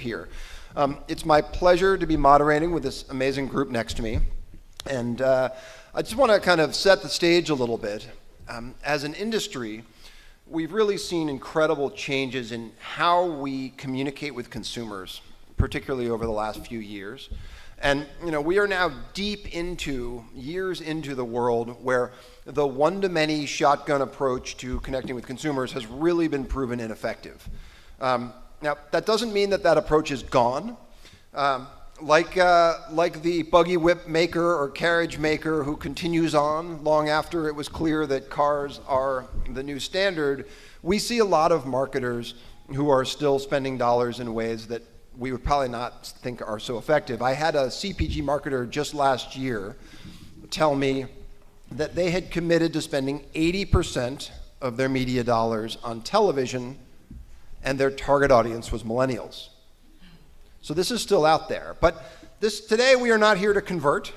here. It's my pleasure to be moderating with this amazing group next to me. And I just want to kind of set the stage a little bit. As an industry, we've really seen incredible changes in how we communicate with consumers, particularly over the last few years. And we are now years into the world where the one-to-many shotgun approach to connecting with consumers has really been proven ineffective. Now, that doesn't mean that approach is gone. Like the buggy whip maker or carriage maker who continues on long after it was clear that cars are the new standard, we see a lot of marketers who are still spending dollars in ways that we would probably not think are so effective. I had a CPG marketer just last year tell me that they had committed to spending 80% of their media dollars on television, and their target audience was millennials. So this is still out there. But today we are not here to convert.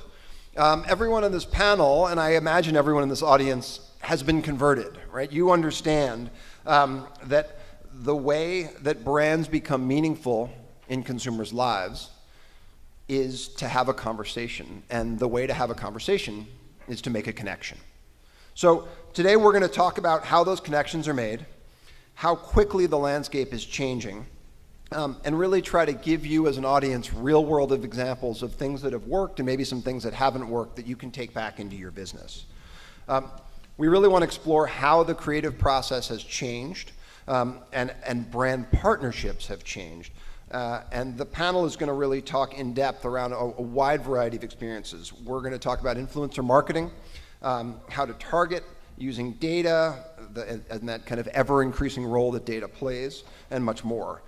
Everyone on this panel, and I imagine everyone in this audience, has been converted, right? You understand that the way that brands become meaningful in consumers' lives is to have a conversation. And the way to have a conversation is to make a connection. So today we're going to talk about how those connections are made, how quickly the landscape is changing, and really try to give you as an audience real world of examples of things that have worked and maybe some things that haven't worked that you can take back into your business. We really want to explore how the creative process has changed and brand partnerships have changed. And the panel is going to really talk in depth around a wide variety of experiences. We're going to talk about influencer marketing, how to target using data, and that kind of ever-increasing role that data plays, and much more.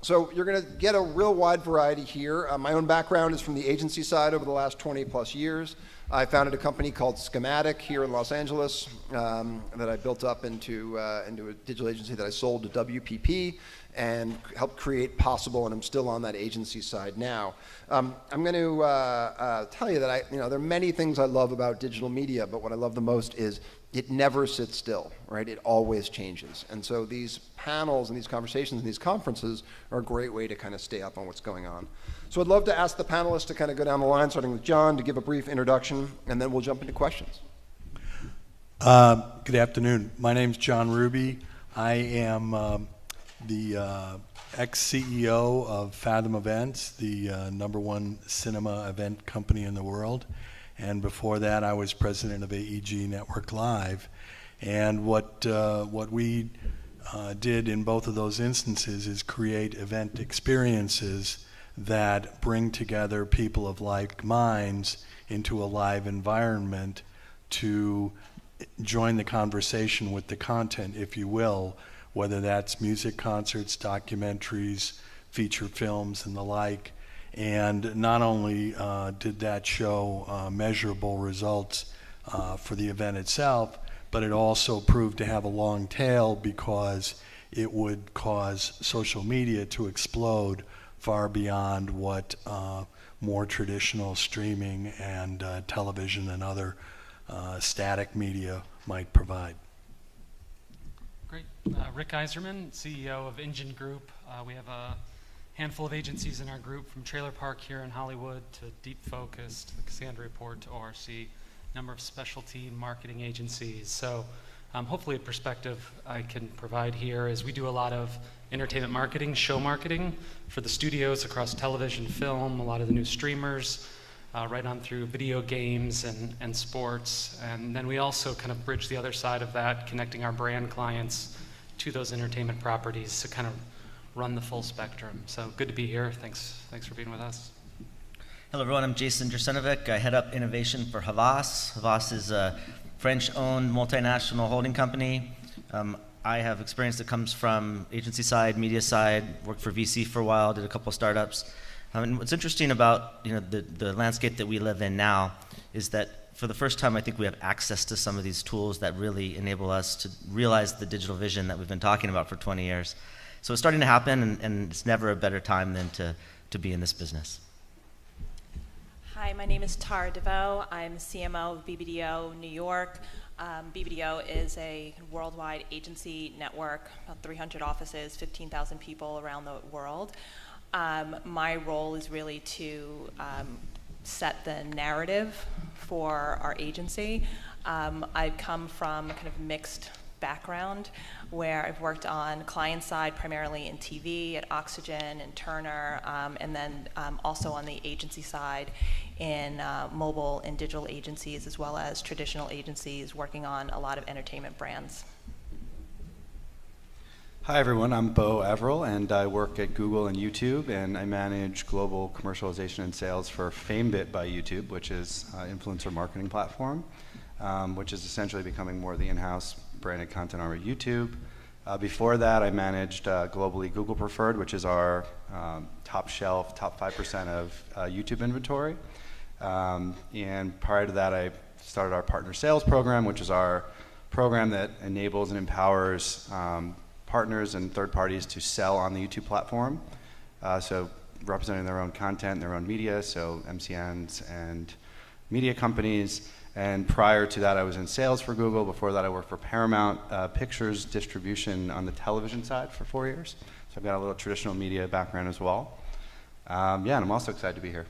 So you're going to get a real wide variety here. My own background is from the agency side over the last 20 plus years. I founded a company called Schematic here in Los Angeles that I built up into a digital agency that I sold to WPP and helped create Possible, and I'm still on that agency side now. I'm going to tell you that there are many things I love about digital media, but what I love the most is it never sits still, right? It always changes. And so these panels and these conversations and these conferences are a great way to kind of stay up on what's going on. So I'd love to ask the panelists to kind of go down the line, starting with John, to give a brief introduction, and then we'll jump into questions. Good afternoon. My name's John Ruby. I am the ex-CEO of Fathom Events, the #1 cinema event company in the world. And before that, I was president of AEG Network Live. And what we did in both of those instances is create event experiences that bring together people of like minds into a live environment to join the conversation with the content, if you will, whether that's music concerts, documentaries, feature films, and the like. And not only did that show measurable results for the event itself, but it also proved to have a long tail because it would cause social media to explode far beyond what more traditional streaming and television and other static media might provide. Great. Rick Iserman, CEO of Engine Group. We have a handful of agencies in our group, from Trailer Park here in Hollywood to Deep Focus to the Cassandra Report to ORC, number of specialty marketing agencies. So hopefully a perspective I can provide here is we do a lot of entertainment marketing, show marketing for the studios across television, film, a lot of the new streamers, right on through video games and sports. And then we also kind of bridge the other side of that, connecting our brand clients to those entertainment properties to kind of run the full spectrum. So good to be here. Thanks for being with us. Hello everyone, I'm Jason Drasenovic. I head up innovation for Havas. Havas is a French-owned multinational holding company. I have experience that comes from agency side, media side, worked for VC for a while, did a couple of startups. And what's interesting about the landscape that we live in now is that for the first time I think we have access to some of these tools that really enable us to realize the digital vision that we've been talking about for 20 years. So it's starting to happen, and it's never a better time than to be in this business. Hi, my name is Tara DeVoe. I'm CMO of BBDO New York. BBDO is a worldwide agency network, about 300 offices, 15,000 people around the world. My role is really to set the narrative for our agency. I come from a kind of mixed background where I've worked on client side primarily in TV at Oxygen and Turner, and then also on the agency side in mobile and digital agencies, as well as traditional agencies working on a lot of entertainment brands. Hi everyone, I'm Bo Averill and I work at Google and YouTube, and I manage global commercialization and sales for FameBit by YouTube, which is an influencer marketing platform, which is essentially becoming more of the in-house branded content arm at YouTube. Before that, I managed globally Google Preferred, which is our top shelf, top 5% of YouTube inventory. And prior to that, I started our partner sales program, which is our program that enables and empowers partners and third parties to sell on the YouTube platform. So representing their own content, their own media, so MCNs and media companies. And prior to that, I was in sales for Google. Before that, I worked for Paramount Pictures distribution on the television side for 4 years. So I've got a little traditional media background as well. Yeah, and I'm also excited to be here.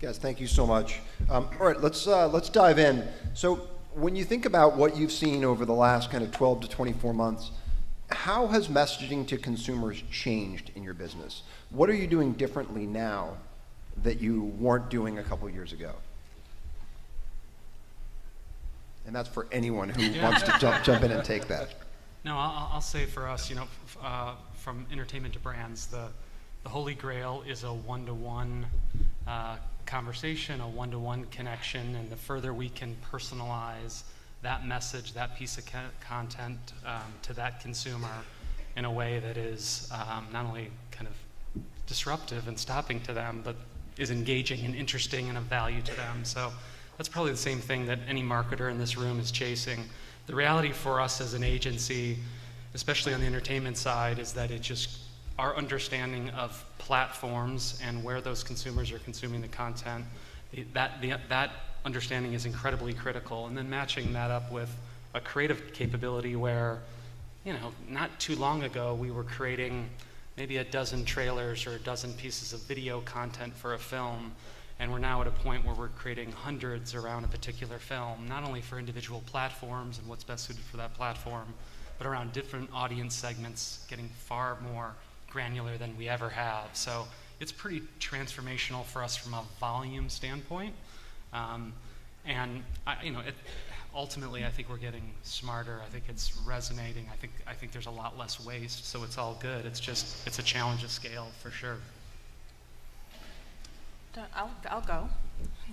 Guys, thank you so much. All right, let's dive in. So when you think about what you've seen over the last kind of 12 to 24 months, how has messaging to consumers changed in your business? What are you doing differently now that you weren't doing a couple years ago? And that's for anyone who wants to jump in and take that. No, I'll say for us, you know, from entertainment to brands, the holy grail is a one-to-one conversation, a one-to-one connection, and the further we can personalize that message, that piece of content to that consumer in a way that is not only kind of disruptive and stopping to them, but is engaging and interesting and of value to them. So that's probably the same thing that any marketer in this room is chasing. The reality for us as an agency, especially on the entertainment side, is that it just, our understanding of platforms and where those consumers are consuming the content, that understanding is incredibly critical. And then matching that up with a creative capability where, you know, not too long ago we were creating maybe a dozen trailers or a dozen pieces of video content for a film. And we're now at a point where we're creating hundreds around a particular film, not only for individual platforms and what's best suited for that platform, but around different audience segments, getting far more granular than we ever have. So it's pretty transformational for us from a volume standpoint. And ultimately, I think we're getting smarter. I think it's resonating. I think there's a lot less waste, so it's all good. It's a challenge of scale for sure. I'll go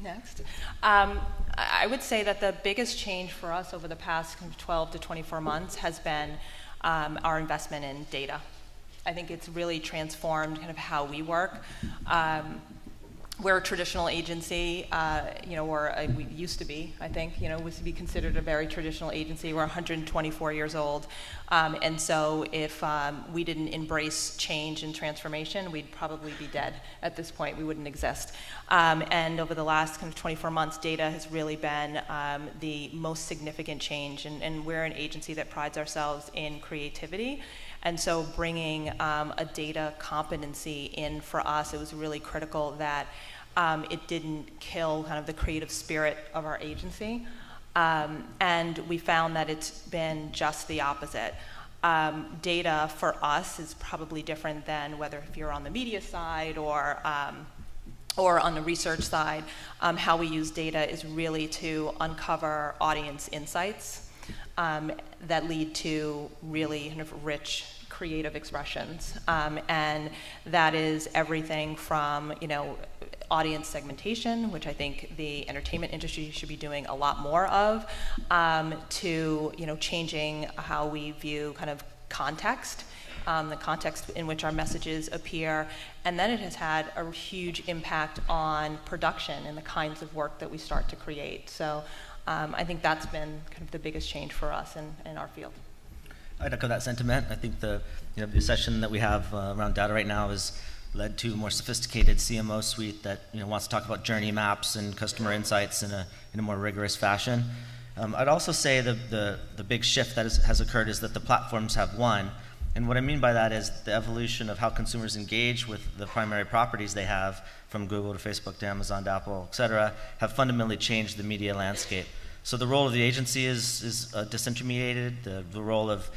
next. I would say that the biggest change for us over the past 12 to 24 months has been our investment in data. I think it's really transformed kind of how we work. We're a traditional agency, we used to be, I think, was to be considered a very traditional agency. We're 124 years old. And so if we didn't embrace change and transformation, we'd probably be dead at this point. We wouldn't exist. And over the last kind of 24 months, data has really been the most significant change. And we're an agency that prides ourselves in creativity. And so bringing a data competency in for us, it was really critical that it didn't kill kind of the creative spirit of our agency. And we found that it's been just the opposite. Data for us is probably different than whether if you're on the media side or on the research side. How we use data is really to uncover audience insights that lead to really kind of rich creative expressions. And that is everything from, audience segmentation, which I think the entertainment industry should be doing a lot more of, to, changing how we view kind of context, the context in which our messages appear. And then it has had a huge impact on production and the kinds of work that we start to create. So I think that's been kind of the biggest change for us in our field. I'd echo that sentiment. I think the session that we have around data right now has led to a more sophisticated CMO suite that wants to talk about journey maps and customer insights in a more rigorous fashion. I'd also say the big shift that has occurred is that the platforms have won, And what I mean by that is the evolution of how consumers engage with the primary properties they have, from Google to Facebook to Amazon to Apple, et cetera, have fundamentally changed the media landscape. So the role of the agency is disintermediated. The role of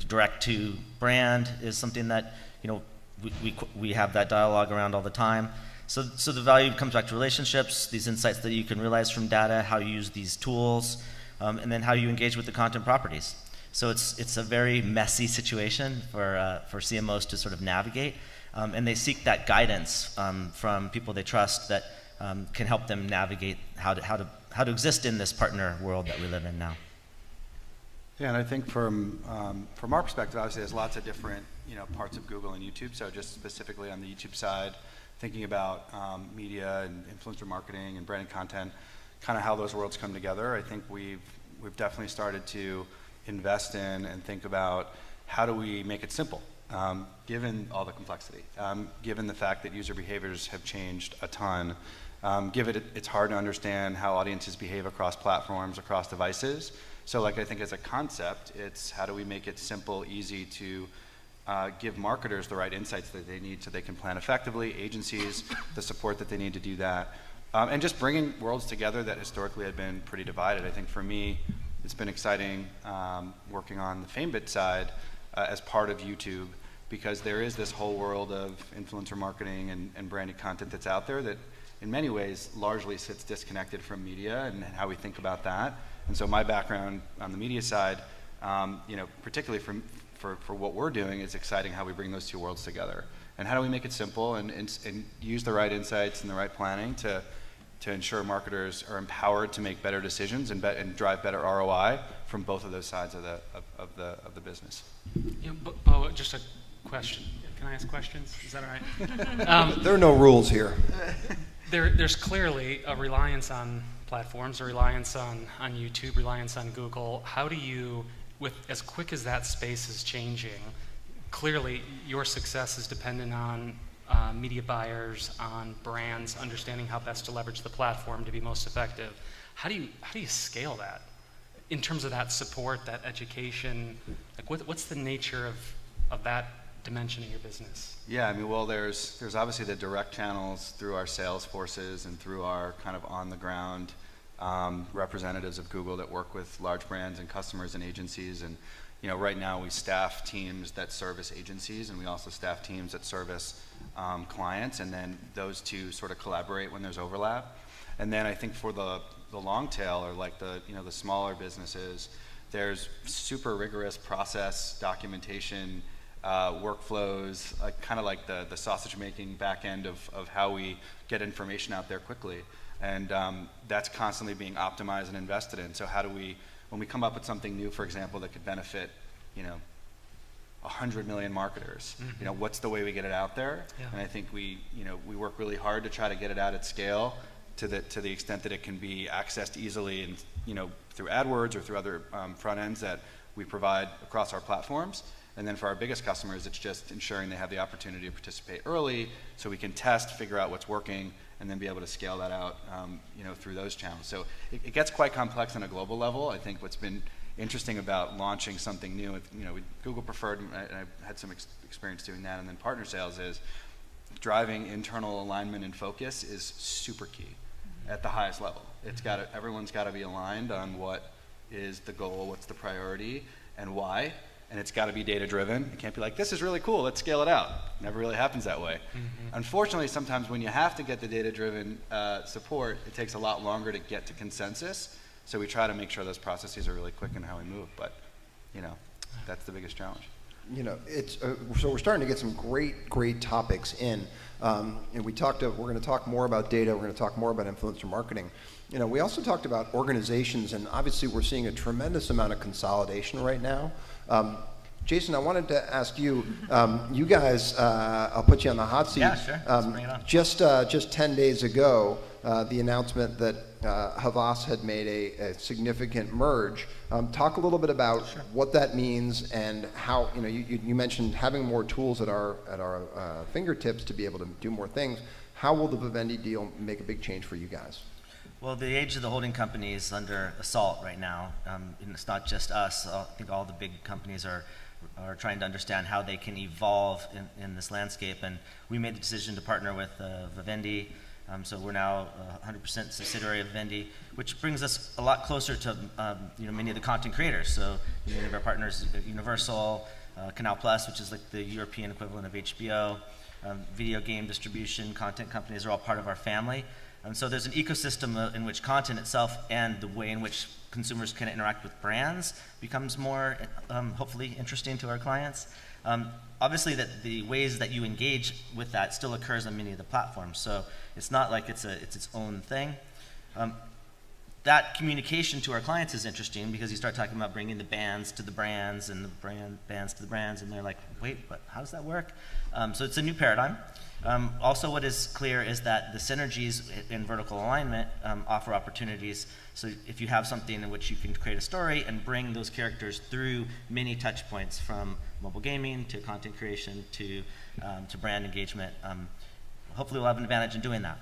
direct to brand is something that we have that dialogue around all the time. So the value comes back to relationships, these insights that you can realize from data, how you use these tools, and then how you engage with the content properties. So it's a very messy situation for CMOs to sort of navigate, and they seek that guidance from people they trust that can help them navigate how to exist in this partner world that we live in now. Yeah, and I think from our perspective, obviously there's lots of different parts of Google and YouTube. So just specifically on the YouTube side, thinking about media and influencer marketing and branded content, kind of how those worlds come together. I think we've definitely started to invest in and think about how do we make it simple, given all the complexity, given the fact that user behaviors have changed a ton, given it's hard to understand how audiences behave across platforms, across devices. So I think as a concept, it's how do we make it simple, easy to give marketers the right insights that they need so they can plan effectively, agencies the support that they need to do that, and just bringing worlds together that historically had been pretty divided. I think for me, it's been exciting working on the FameBit side as part of YouTube, because there is this whole world of influencer marketing and branded content that's out there that in many ways largely sits disconnected from media and how we think about that. And so my background on the media side, particularly for what we're doing, is exciting how we bring those two worlds together. And how do we make it simple and use the right insights and the right planning to ensure marketers are empowered to make better decisions and drive better ROI from both of those sides of the business. Bo, just a question. Can I ask questions? Is that all right? There are no rules here. There's clearly a reliance on platforms, a reliance on YouTube, reliance on Google. How do you, with as quick as that space is changing, clearly your success is dependent on media buyers, on brands, understanding how best to leverage the platform to be most effective. How do you scale that in terms of that support, that education? What's the nature of that dimension of your business? Yeah, I mean, well, there's obviously the direct channels through our sales forces and through our kind of on the ground representatives of Google that work with large brands and customers and agencies. And right now we staff teams that service agencies, and we also staff teams that service clients, and then those two sort of collaborate when there's overlap. And then I think for the long tail, or like the smaller businesses, there's super rigorous process documentation, workflows, kind of like the sausage making back end of how we get information out there quickly. And that's constantly being optimized and invested in. So how do we, when we come up with something new, for example, that could benefit 100 million marketers, what's the way we get it out there? Yeah. And I think we work really hard to try to get it out at scale to the extent that it can be accessed easily and through AdWords or through other front ends that we provide across our platforms. And then for our biggest customers, it's just ensuring they have the opportunity to participate early so we can test, figure out what's working, and then be able to scale that out through those channels. So it gets quite complex on a global level. I think what's been interesting about launching something new, Google Preferred, and I had some experience doing that, and then partner sales is driving internal alignment and focus is super key at the highest level. Everyone's got to be aligned on what is the goal, what's the priority, and why. And it's got to be data driven. It can't be like, this is really cool, let's scale it out. It never really happens that way. Mm-hmm. Unfortunately, sometimes when you have to get the data driven support, it takes a lot longer to get to consensus. So we try to make sure those processes are really quick in how we move. But that's the biggest challenge. It's so we're starting to get some great topics in. And we're going to talk more about data. We're going to talk more about influencer marketing. We also talked about organizations, and obviously we're seeing a tremendous amount of consolidation right now. Jason, I wanted to ask you, you guys, I'll put you on the hot seat. Yeah, sure. Let's bring it on. Just 10 days ago, the announcement that Havas had made a significant merge. Talk a little bit about what that means and how, you mentioned having more tools at our fingertips to be able to do more things. How will the Vivendi deal make a big change for you guys? Well, the age of the holding company is under assault right now. And it's not just us. I think all the big companies are are trying to understand how they can evolve in this landscape. And we made the decision to partner with Vivendi. So we're now 100% subsidiary of Vivendi, which brings us a lot closer to many of the content creators. So many of our partners, Universal, Canal Plus, which is like the European equivalent of HBO, video game distribution, content companies are all part of our family. And so there's an ecosystem in which content itself and the way in which consumers can interact with brands becomes more, hopefully, interesting to our clients. Obviously, that the ways that you engage with that still occurs on many of the platforms. So it's not like it's its own thing. That communication to our clients is interesting because you start talking about bringing the bands to the brands and the bands to the brands, and they're like, wait, but how does that work? So it's a new paradigm. Also, what is clear is that the synergies in vertical alignment offer opportunities. So if you have something in which you can create a story and bring those characters through many touch points, from mobile gaming to content creation to brand engagement, hopefully we'll have an advantage in doing that.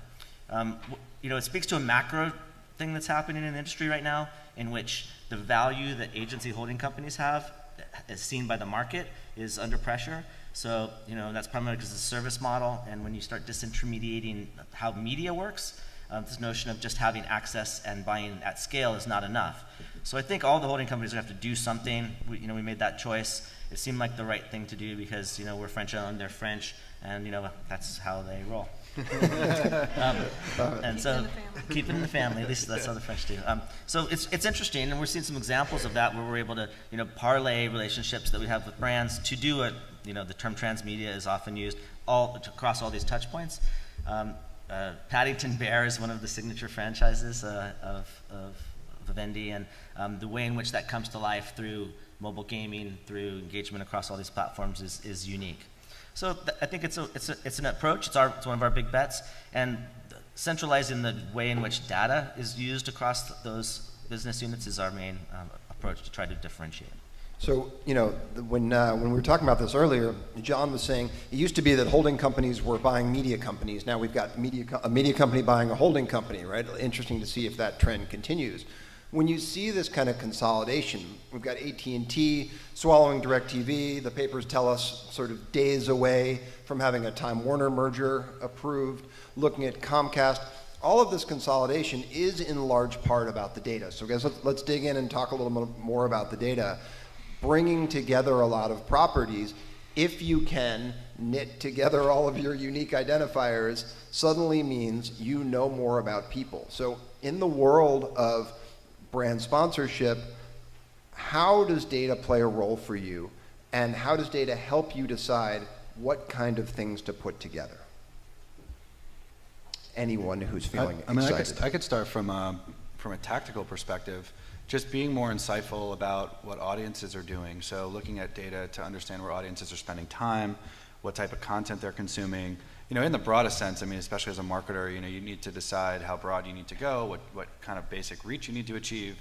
It speaks to a macro thing that's happening in the industry right now, in which the value that agency holding companies have, as seen by the market, is under pressure. So, that's primarily because of the service model, and when you start disintermediating how media works, this notion of just having access and buying at scale is not enough. So I think all the holding companies have to do something. We made that choice. It seemed like the right thing to do because, we're French-owned, they're French, and, that's how they roll. And so keep it in the family. At least that's how the French do. So it's interesting, and we're seeing some examples of that where we're able to parlay relationships that we have with brands to do it. The term transmedia is often used across all these touch points. Paddington Bear is one of the signature franchises of Vivendi, and the way in which that comes to life through mobile gaming, through engagement across all these platforms is unique. So I think it's an approach. It's one of our big bets, and centralizing the way in which data is used across those business units is our main approach to try to differentiate. So, when we were talking about this earlier, John was saying it used to be that holding companies were buying media companies. Now we've got a media company buying a holding company, right? Interesting to see if that trend continues. When you see this kind of consolidation, we've got AT&T swallowing DirecTV. The papers tell us sort of days away from having a Time Warner merger approved, looking at Comcast. All of this consolidation is in large part about the data. So guys, let's dig in and talk a little bit more about the data. Bringing together a lot of properties, if you can knit together all of your unique identifiers, suddenly means you know more about people. So in the world of brand sponsorship, how does data play a role for you, and how does data help you decide what kind of things to put together? Anyone who's feeling excited. I could start from a tactical perspective. Just being more insightful about what audiences are doing. So looking at data to understand where audiences are spending time, what type of content they're consuming. In the broadest sense, especially as a marketer, you need to decide how broad you need to go, what kind of basic reach you need to achieve.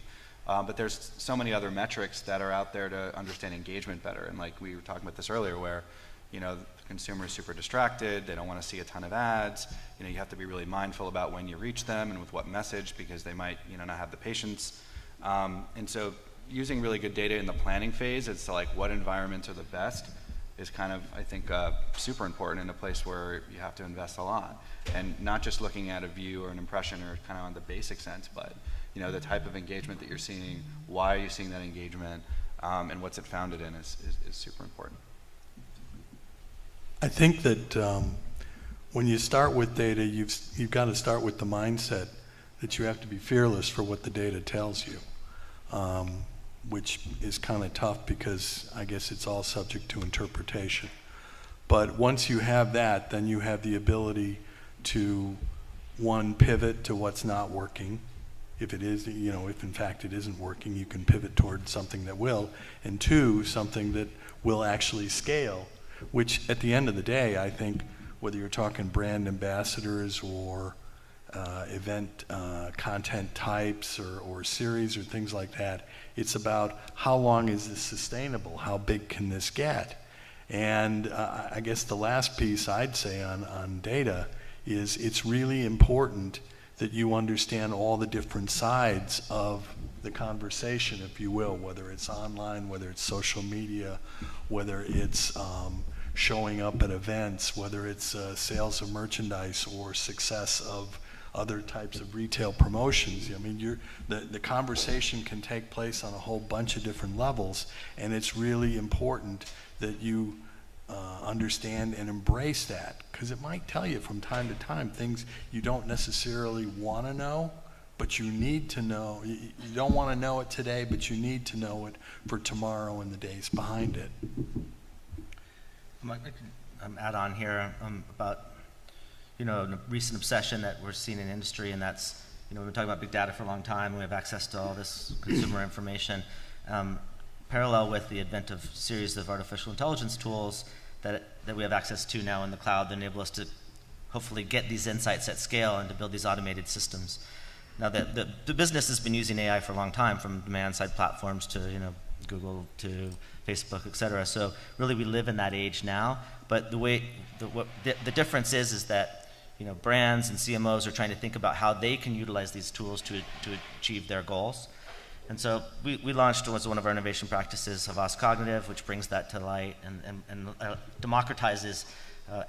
But there's so many other metrics that are out there to understand engagement better. And like we were talking about this earlier, where the consumer is super distracted, they don't want to see a ton of ads. You have to be really mindful about when you reach them and with what message, because they might not have the patience. And so using really good data in the planning phase as to like what environments are the best is kind of, I think, super important in a place where you have to invest a lot. And not just looking at a view or an impression or kind of on the basic sense, but the type of engagement that you're seeing, why are you seeing that engagement, and what's it founded in is super important. I think that when you start with data, you've got to start with the mindset that you have to be fearless for what the data tells you, which is kind of tough because I guess it's all subject to interpretation. But once you have that, then you have the ability to, one, pivot to what's not working. If it is, if in fact it isn't working, you can pivot toward something that will. And two, something that will actually scale, which at the end of the day, I think, whether you're talking brand ambassadors or event content types or series or things like that, it's about how long is this sustainable? How big can this get? And I guess the last piece I'd say on data is it's really important that you understand all the different sides of the conversation, if you will, whether it's online, whether it's social media, whether it's showing up at events, whether it's sales of merchandise or success of other types of retail promotions. I mean, the conversation can take place on a whole bunch of different levels, and it's really important that you understand and embrace that, because it might tell you from time to time things you don't necessarily want to know, but you need to know. You don't want to know it today, but you need to know it for tomorrow and the days behind it. I can add on here about a recent obsession that we're seeing in industry, and that's we've been talking about big data for a long time. We have access to all this consumer information. Parallel with the advent of series of artificial intelligence tools that we have access to now in the cloud that enable us to hopefully get these insights at scale and to build these automated systems. Now, the business has been using AI for a long time, from demand-side platforms to Google to Facebook, et cetera. So really, we live in that age now. But the difference is that brands and CMOs are trying to think about how they can utilize these tools to achieve their goals. And so we launched, as one of our innovation practices, Havas Cognitive, which brings that to light and democratizes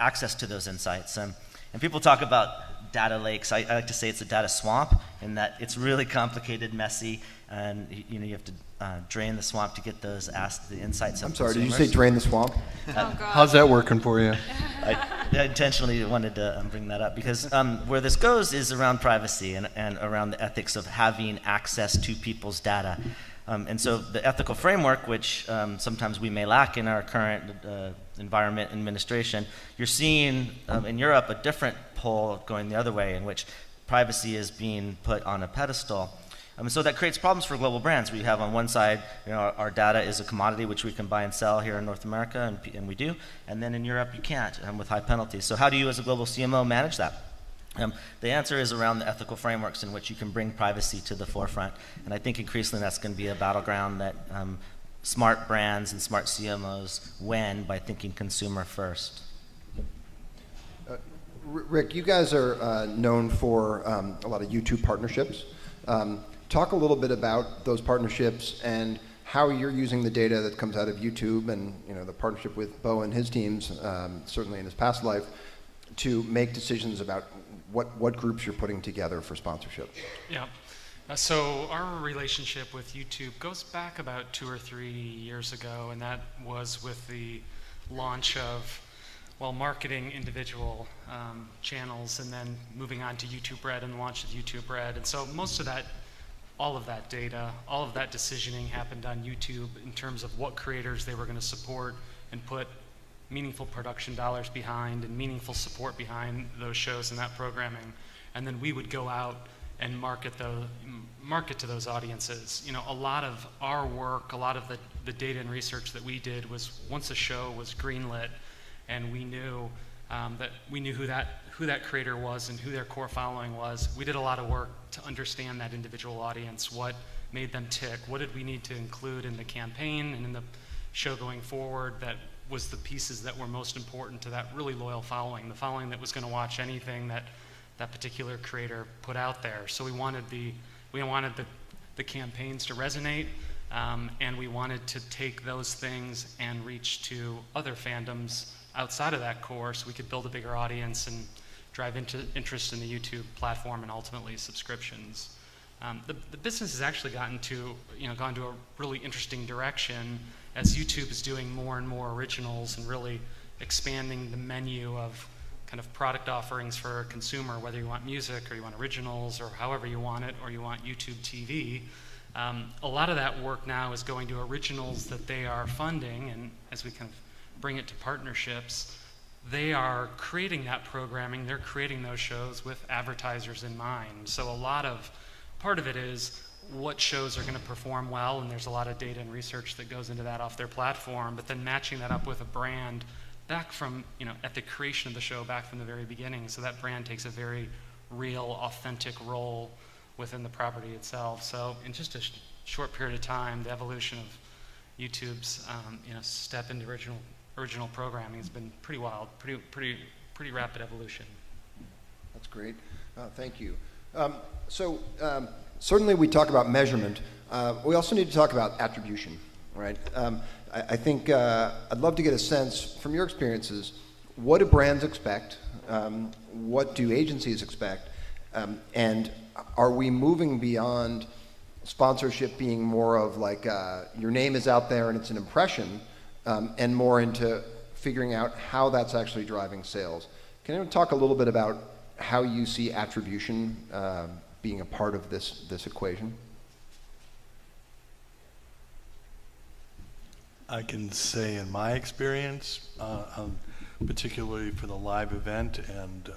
access to those insights. And people talk about data lakes. I like to say it's a data swamp, in that it's really complicated, messy, and you have to drain the swamp to get the insights. I'm sorry, did you say drain the swamp? Oh, God. How's that working for you? I intentionally wanted to bring that up because where this goes is around privacy and around the ethics of having access to people's data. And so the ethical framework, which sometimes we may lack in our current environment administration, you're seeing in Europe a different pole going the other way, in which privacy is being put on a pedestal. And so that creates problems for global brands. We have on one side, our data is a commodity which we can buy and sell here in North America, and we do. And then in Europe, you can't, with high penalties. So how do you, as a global CMO, manage that? The answer is around the ethical frameworks in which you can bring privacy to the forefront. And I think increasingly that's going to be a battleground that smart brands and smart CMOs win by thinking consumer first. Rick, you guys are known for a lot of YouTube partnerships. Talk a little bit about those partnerships and how you're using the data that comes out of YouTube and the partnership with Bo and his teams, certainly in his past life, to make decisions about what groups you're putting together for sponsorship. Yeah. So our relationship with YouTube goes back about 2 or 3 years ago, and that was with the launch of, marketing individual channels, and then moving on to YouTube Red and the launch of YouTube Red. And so all of that data, all of that decisioning happened on YouTube in terms of what creators they were going to support and put meaningful production dollars behind and meaningful support behind those shows and that programming. And then we would go out and market to those audiences. A lot of our work, a lot of the data and research that we did was, once a show was greenlit and we knew who that creator was and who their core following was, we did a lot of work to understand that individual audience, what made them tick, what did we need to include in the campaign and in the show going forward that was the pieces that were most important to that really loyal following, the following that was going to watch anything that particular creator put out there. So we wanted the campaigns to resonate, and we wanted to take those things and reach to other fandoms outside of that core, so we could build a bigger audience and drive interest in the YouTube platform and ultimately subscriptions. The business has actually gone to a really interesting direction as YouTube is doing more and more originals and really expanding the menu of kind of product offerings for a consumer, whether you want music or you want originals or however you want it, or you want YouTube TV. A lot of that work now is going to originals that they are funding, and as we kind of bring it to partnerships, they are creating that programming, they're creating those shows with advertisers in mind. So part of it is what shows are going to perform well, and there's a lot of data and research that goes into that off their platform, but then matching that up with a brand back from, at the creation of the show, back from the very beginning, so that brand takes a very real, authentic role within the property itself. So in just a short period of time, the evolution of YouTube's step into original programming has been pretty wild, pretty rapid evolution. That's great. Thank you. Certainly we talk about measurement. We also need to talk about attribution, right? I think I'd love to get a sense from your experiences, what do brands expect? What do agencies expect? And are we moving beyond sponsorship being more of like your name is out there and it's an impression, and more into figuring out how that's actually driving sales? Can anyone talk a little bit about how you see attribution being a part of this equation? I can say in my experience, particularly for the live event and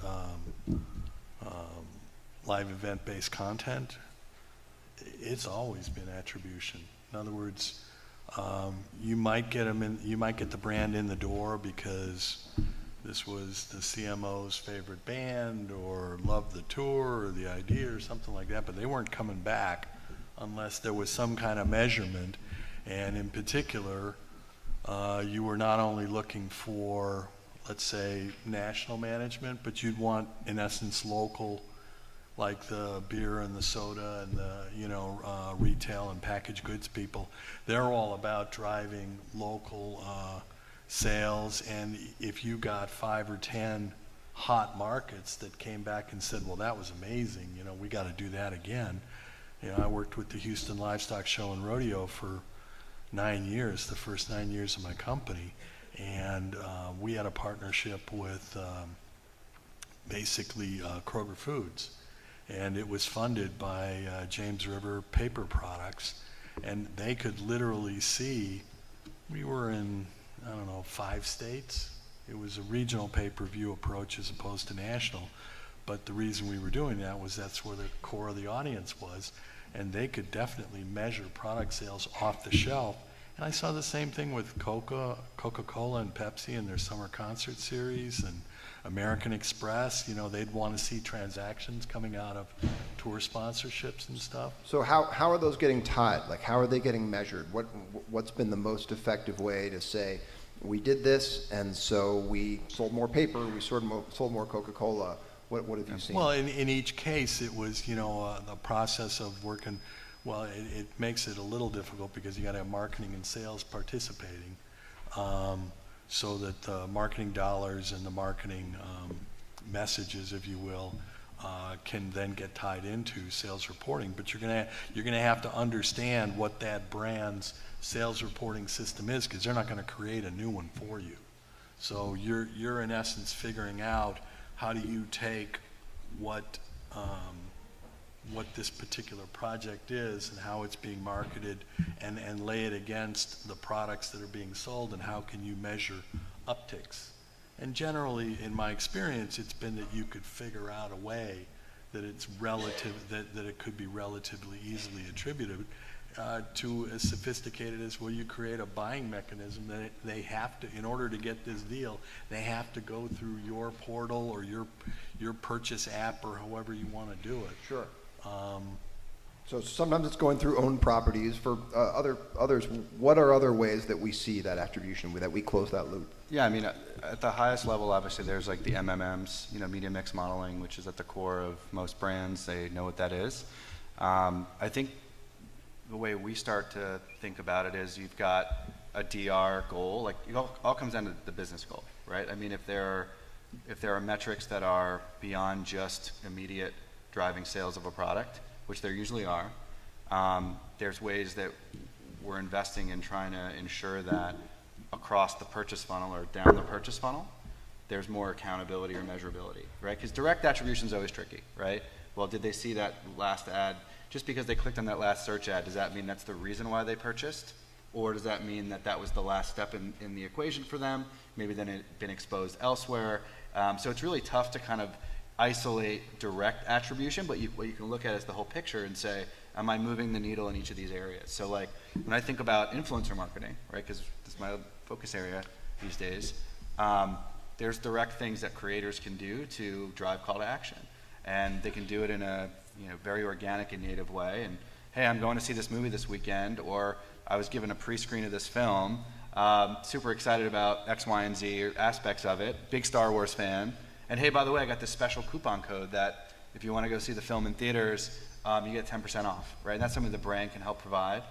live event-based content, it's always been attribution. In other words, you might get the brand in the door because this was the CMO's favorite band or loved the tour or the idea or something like that, but they weren't coming back unless there was some kind of measurement. And in particular, you were not only looking for, let's say, national management, but you'd want, in essence, local, like the beer and the soda and the retail and packaged goods people. They're all about driving local sales. And if you got 5 or 10 hot markets that came back and said, well, that was amazing, we got to do that again. I worked with the Houston Livestock Show and Rodeo for 9 years, the first 9 years of my company, and we had a partnership with basically Kroger Foods, and it was funded by James River Paper Products, and they could literally see, we were in, 5 states. It was a regional pay-per-view approach as opposed to national, but the reason we were doing that was that's where the core of the audience was, and they could definitely measure product sales off the shelf. And I saw the same thing with Coca-Cola and Pepsi and their summer concert series, and American Express. They'd want to see transactions coming out of tour sponsorships and stuff. So how are those getting tied? Like, how are they getting measured? What's been the most effective way to say, we did this, and so we sold more paper, we sold more Coca-Cola? What have you seen? Well, in each case, it was, the process of working. Well, it makes it a little difficult because you got to have marketing and sales participating, so that the marketing dollars and the marketing messages, if you will, can then get tied into sales reporting. But you're gonna have to understand what that brand's sales reporting system is, because they're not going to create a new one for you. So you're in essence figuring out how do you take what this particular project is and how it's being marketed, and lay it against the products that are being sold, and how can you measure upticks. And generally, in my experience, it's been that you could figure out a way that it's that it could be relatively easily attributed to as sophisticated as, well, you create a buying mechanism that they have to, in order to get this deal, they have to go through your portal or your purchase app or however you want to do it. Sure. So sometimes it's going through owned properties. For others, what are other ways that we see that attribution, that we close that loop? Yeah, I mean, at the highest level, obviously, there's like the MMMs, media mix modeling, which is at the core of most brands. They know what that is. I think the way we start to think about it is you've got a DR goal. Like, it all comes down to the business goal, right? I mean, if there are metrics that are beyond just immediate driving sales of a product, which there usually are, there's ways that we're investing in trying to ensure that across the purchase funnel or down the purchase funnel, there's more accountability or measurability, right? Because direct attribution is always tricky, right? Well, did they see that last ad? Just because they clicked on that last search ad, does that mean that's the reason why they purchased? Or does that mean that that was the last step in the equation for them? Maybe then it had been exposed elsewhere. So it's really tough to kind of isolate direct attribution, but what you can look at is the whole picture and say, am I moving the needle in each of these areas? So like, when I think about influencer marketing, right, because this is my focus area these days, there's direct things that creators can do to drive call to action. And they can do it in a very organic and native way. And hey, I'm going to see this movie this weekend, or I was given a pre-screen of this film, super excited about X, Y, and Z aspects of it, big Star Wars fan, and hey, by the way, I got this special coupon code that if you want to go see the film in theaters, you get 10% off, right? And that's something the brand can help provide.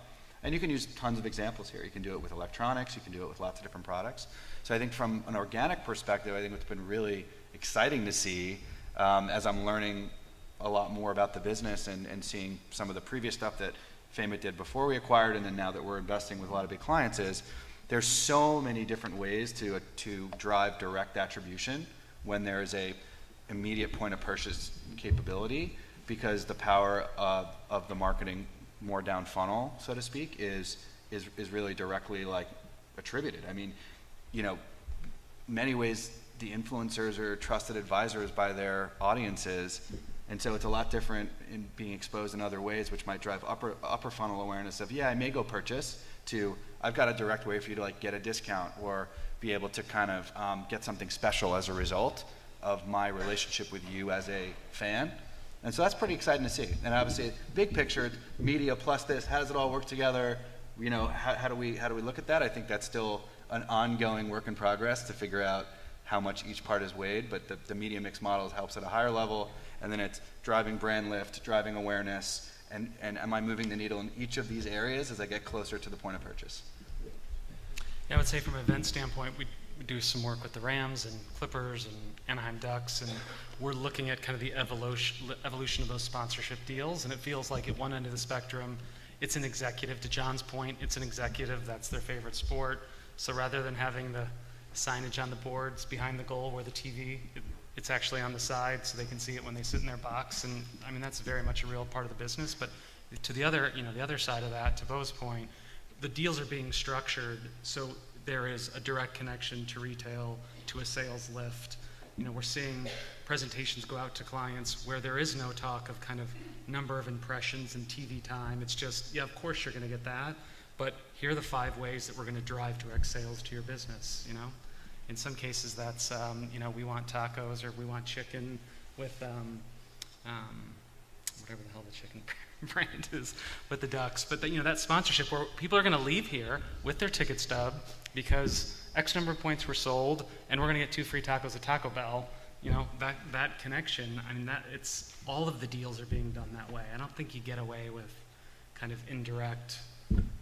And you can use tons of examples here. You can do it with electronics, you can do it with lots of different products. So I think from an organic perspective, I think it's been really exciting to see as I'm learning a lot more about the business and seeing some of the previous stuff that Famebit did before we acquired, and then now that we're investing with a lot of big clients, is there's so many different ways to drive direct attribution when there is a immediate point of purchase capability, because the power of the marketing more down funnel, so to speak, is really directly like attributed. I mean, you know, many ways the influencers are trusted advisors by their audiences, and so it's a lot different in being exposed in other ways, which might drive upper funnel awareness of, yeah, I may go purchase, to I've got a direct way for you to like get a discount or be able to kind of get something special as a result of my relationship with you as a fan. And so that's pretty exciting to see. And obviously, big picture, media plus this, how does it all work together? You know, how do we look at that? I think that's still an ongoing work in progress to figure out how much each part is weighed, but the media mix model helps at a higher level, and then it's driving brand lift, driving awareness, and am I moving the needle in each of these areas as I get closer to the point of purchase? Yeah, I would say from an event standpoint, we do some work with the Rams and Clippers and Anaheim Ducks, and we're looking at kind of the evolution of those sponsorship deals, and it feels like at one end of the spectrum, it's an executive, to John's point, it's an executive, that's their favorite sport. So rather than having the signage on the boards behind the goal where the TV, it's actually on the side so they can see it when they sit in their box. And I mean, that's very much a real part of the business. But to the other, the other side of that, to Bo's point, the deals are being structured so there is a direct connection to retail, to a sales lift. We're seeing presentations go out to clients where there is no talk of kind of number of impressions and TV time. It's just, yeah, of course you're going to get that, but here are the 5 ways that we're going to drive direct sales to your business. In some cases that's, we want tacos, or we want chicken with whatever the hell the chicken brand is with the Ducks. But that sponsorship where people are going to leave here with their ticket stub because X number of points were sold, and we're going to get 2 free tacos at Taco Bell. That connection. I mean, it's all of the deals are being done that way. I don't think you get away with kind of indirect,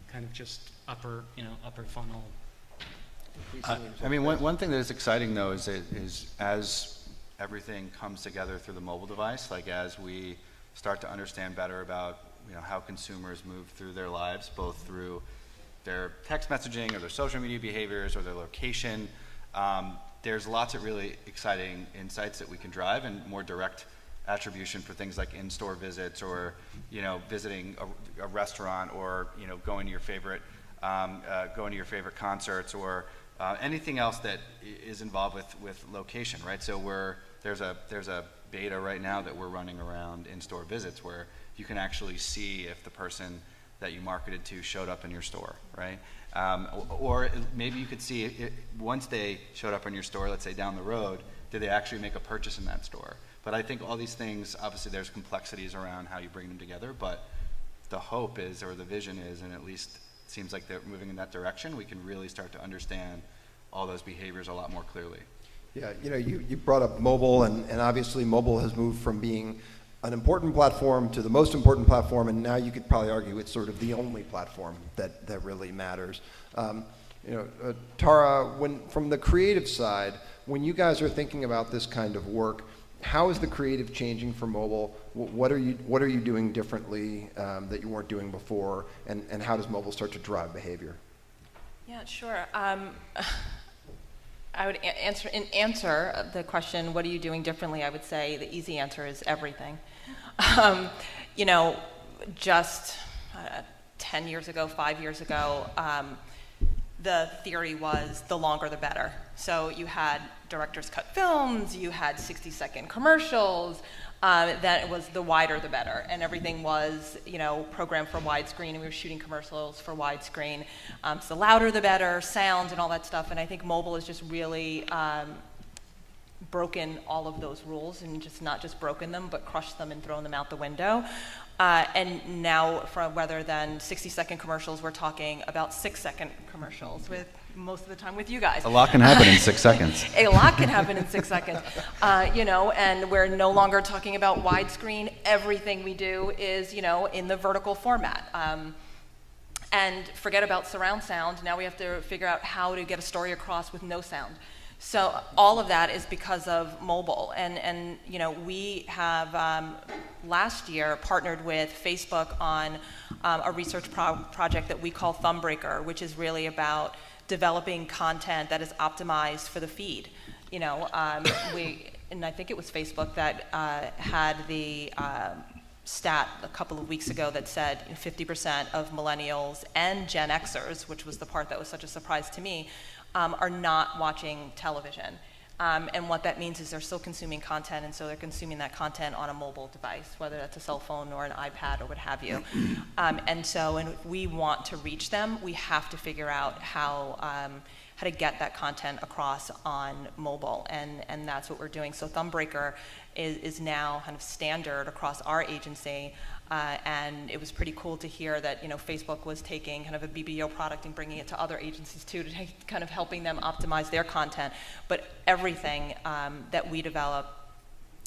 kind of just upper funnel. I mean, one thing that is exciting though is as everything comes together through the mobile device, like as we start to understand better about how consumers move through their lives, both through their text messaging or their social media behaviors or their location, there's lots of really exciting insights that we can drive, and more direct attribution for things like in-store visits, or visiting a restaurant, or going to your favorite concerts, or anything else that is involved with location, right? So there's a beta right now that we're running around in-store visits where you can actually see if the person that you marketed to showed up in your store, right? Or maybe you could see it, once they showed up in your store, let's say down the road, did they actually make a purchase in that store? But I think all these things, obviously there's complexities around how you bring them together, but the hope is, or the vision is, and at least it seems like they're moving in that direction, we can really start to understand all those behaviors a lot more clearly. Yeah, you brought up mobile, and obviously mobile has moved from being an important platform to the most important platform, and now you could probably argue it's sort of the only platform that really matters. Tara, from the creative side, when you guys are thinking about this kind of work, how is the creative changing for mobile? What are you doing differently that you weren't doing before, and how does mobile start to drive behavior? Yeah, sure. I would answer the question, what are you doing differently? I would say the easy answer is everything. Just 10 years ago, 5 years ago, the theory was the longer the better. So you had director's cut films, you had 60-second commercials, that it was the wider the better, and everything was programmed for widescreen, and we were shooting commercials for widescreen. So the louder the better, sound and all that stuff, and I think mobile is just really broken all of those rules, and just not just broken them, but crushed them and thrown them out the window. And now, rather than 60-second commercials, we're talking about 6-second commercials with most of the time with you guys. A lot can happen in 6 seconds. A lot can happen in 6 seconds. You know, and we're no longer talking about widescreen. Everything we do is, you know, in the vertical format. And forget about surround sound. Now we have to figure out how to get a story across with no sound. So all of that is because of mobile. And you know, we have last year partnered with Facebook on a research project that we call Thumbbreaker, which is really about developing content that is optimized for the feed. You know, and I think it was Facebook that had the stat a couple of weeks ago that said 50% of millennials and Gen Xers, which was the part that was such a surprise to me, are not watching television. And what that means is they're still consuming content, and so they're consuming that content on a mobile device, whether that's a cell phone or an iPad or what have you. And so if we want to reach them, we have to figure out how to get that content across on mobile, and that's what we're doing. So Thumbbreaker is now kind of standard across our agency, and it was pretty cool to hear that, you know, Facebook was taking kind of a BBO product and bringing it to other agencies too, to kind of helping them optimize their content. But everything that we develop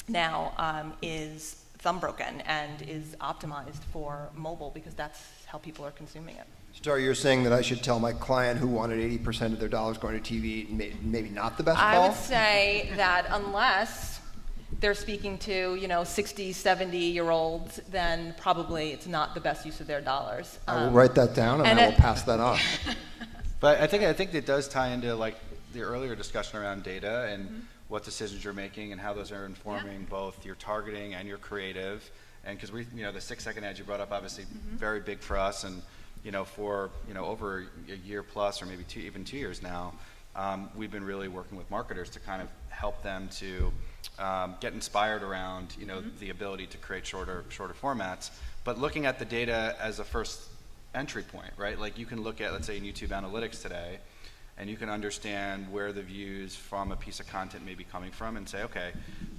now is Thumbroken and is optimized for mobile, because that's how people are consuming it. Star, you're saying that I should tell my client who wanted 80% of their dollars going to TV, maybe not the best I call? would say that unless they're speaking to, you know, 60, 70-year-olds, then probably it's not the best use of their dollars. I will write that down and I will pass that on. But I think it does tie into like the earlier discussion around data and what decisions you're making and how those are informing both your targeting and your creative. And because we, you know, the 6-second ad you brought up, obviously very big for us, and you know, for, you know, over a year plus, or maybe even 2 years now, we've been really working with marketers to kind of help them to get inspired around, you know, the ability to create shorter formats, but looking at the data as a first entry point, right? Like you can look at, let's say, in YouTube Analytics today, and you can understand where the views from a piece of content may be coming from, and say, okay,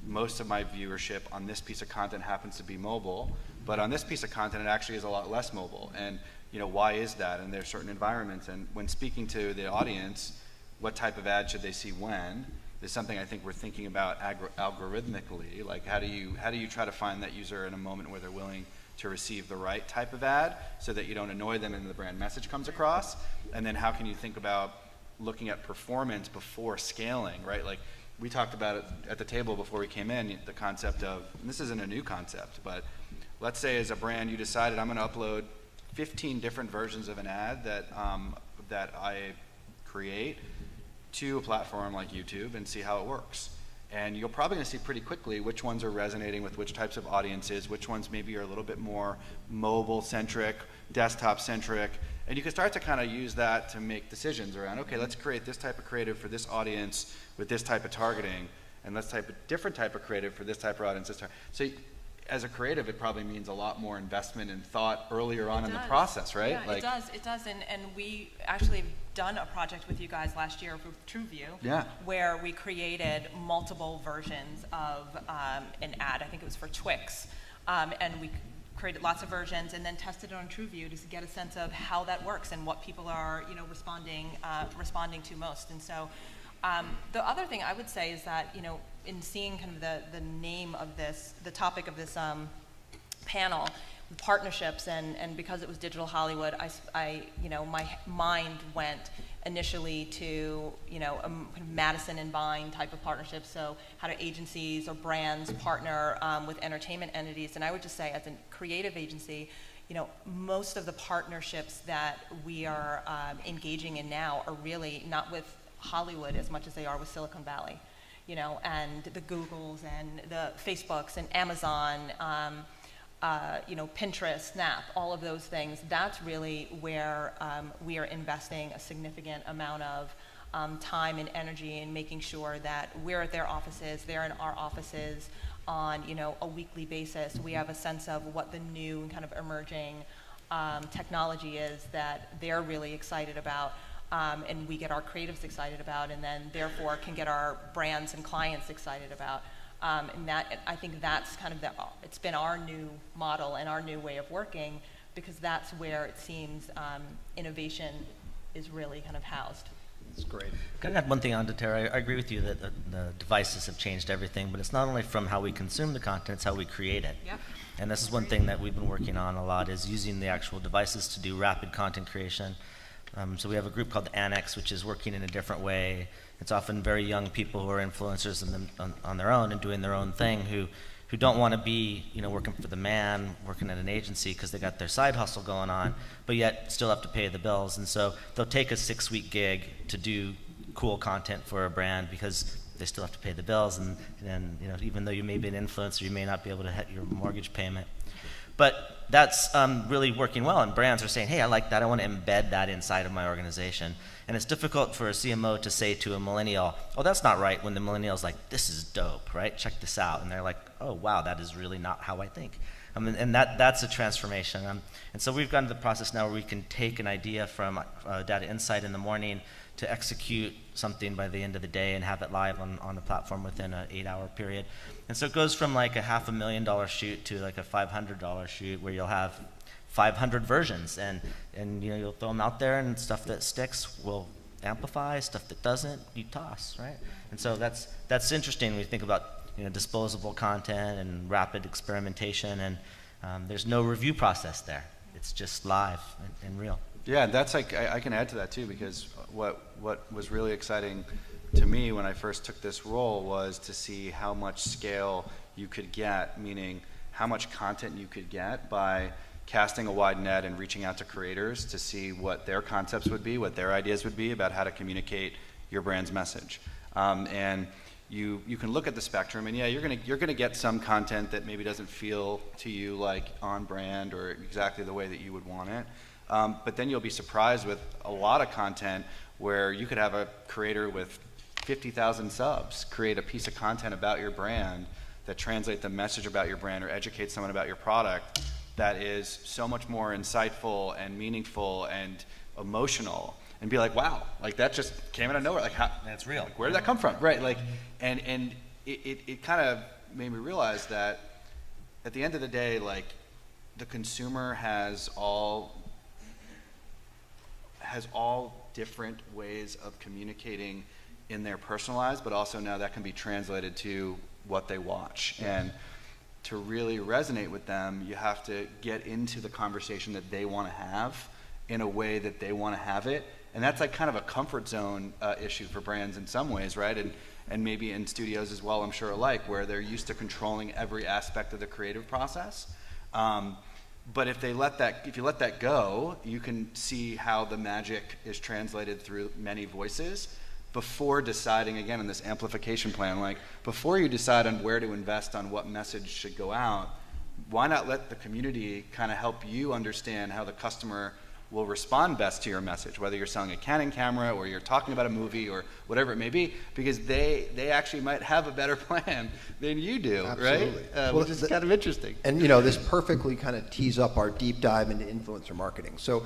most of my viewership on this piece of content happens to be mobile, but on this piece of content it actually is a lot less mobile. And you know, why is that? And there's certain environments, and when speaking to the audience, what type of ad should they see when, is something I think we're thinking about algorithmically. Like how do you try to find that user in a moment where they're willing to receive the right type of ad so that you don't annoy them and the brand message comes across? And then how can you think about looking at performance before scaling, right? Like we talked about it at the table before we came in, the concept of, and this isn't a new concept, but let's say as a brand you decided I'm going to upload 15 different versions of an ad that I create to a platform like YouTube and see how it works. And you're probably going to see pretty quickly which ones are resonating with which types of audiences, which ones maybe are a little bit more mobile-centric, desktop-centric, and you can start to kind of use that to make decisions around, okay, let's create this type of creative for this audience with this type of targeting, and let's type a different type of creative for this type of audience. So as a creative, it probably means a lot more investment and thought earlier on in the process, right? Yeah, like, it does, and we actually have done a project with you guys last year with TrueView, where we created multiple versions of an ad. I think it was for Twix, and we created lots of versions and then tested it on TrueView to get a sense of how that works and what people are, you know, responding to most. And so the other thing I would say is that, you know, in seeing kind of the name of this, the topic of this panel, partnerships, and because it was Digital Hollywood, I you know, my mind went initially to, you know, a kind of Madison and Vine type of partnership. So how do agencies or brands partner with entertainment entities? And I would just say, as a creative agency, you know, most of the partnerships that we are engaging in now are really not with Hollywood as much as they are with Silicon Valley, you know, and the Googles and the Facebooks and Amazon, you know, Pinterest, Snap, all of those things. That's really where we are investing a significant amount of time and energy in making sure that we're at their offices, they're in our offices on, you know, a weekly basis. We have a sense of what the new and kind of emerging technology is that they're really excited about. And we get our creatives excited about, and then therefore can get our brands and clients excited about. And that, I think that's kind of it's been our new model and our new way of working, because that's where it seems innovation is really kind of housed. It's great. Can I add one thing on to Tara? I agree with you that the devices have changed everything, but it's not only from how we consume the content, it's how we create it. Yep. And this is one thing that we've been working on a lot, is using the actual devices to do rapid content creation. So we have a group called Annex, which is working in a different way. It's often very young people who are influencers on their own and doing their own thing, who don't want to be, working for the man, working at an agency because they got their side hustle going on, but yet still have to pay the bills. And so they'll take a 6-week gig to do cool content for a brand because they still have to pay the bills. And even though you may be an influencer, you may not be able to hit your mortgage payment. But that's really working well, and brands are saying, hey, I like that, I want to embed that inside of my organization. And it's difficult for a CMO to say to a millennial, oh, that's not right, when the millennial's like, this is dope, right? Check this out. And they're like, oh, wow, that is really not how I think. And that's a transformation. And so we've gotten to the process now where we can take an idea from data insight in the morning to execute something by the end of the day and have it live on the platform within an 8-hour period. And so it goes from like a $500,000 shoot to like a $500 shoot where you'll have 500 versions, and you'll throw them out there, and stuff that sticks will amplify, stuff that doesn't, you toss, right? And so that's interesting when you think about disposable content and rapid experimentation, and there's no review process there. It's just live and real. Yeah, that's like, I can add to that too, because what was really exciting to me when I first took this role was to see how much scale you could get, meaning how much content you could get by casting a wide net and reaching out to creators to see what their concepts would be, what their ideas would be about how to communicate your brand's message. And you can look at the spectrum, and yeah, you're gonna get some content that maybe doesn't feel to you like on brand or exactly the way that you would want it. But then you'll be surprised with a lot of content where you could have a creator with 50,000 subs create a piece of content about your brand that translate the message about your brand or educate someone about your product that is so much more insightful and meaningful and emotional, and be like, wow, like that just came out of nowhere. Like, how, That's real. like, where did that come from? Right, like, and it kind of made me realize that at the end of the day, like, the consumer has all different ways of communicating in their personal lives, but also now that can be translated to what they watch. And to really resonate with them, you have to get into the conversation that they want to have in a way that they want to have it. And that's like kind of a comfort zone issue for brands in some ways, right? And maybe in studios as well, I'm sure alike, where they're used to controlling every aspect of the creative process. But if you let that go, you can see how the magic is translated through many voices before deciding, again, in this amplification plan, like before you decide on where to invest on what message should go out, why not let the community kind of help you understand how the customer will respond best to your message, whether you're selling a Canon camera or you're talking about a movie or whatever it may be, because they actually might have a better plan than you do. Absolutely. Right? Which is kind of interesting. And this perfectly kind of tees up our deep dive into influencer marketing. So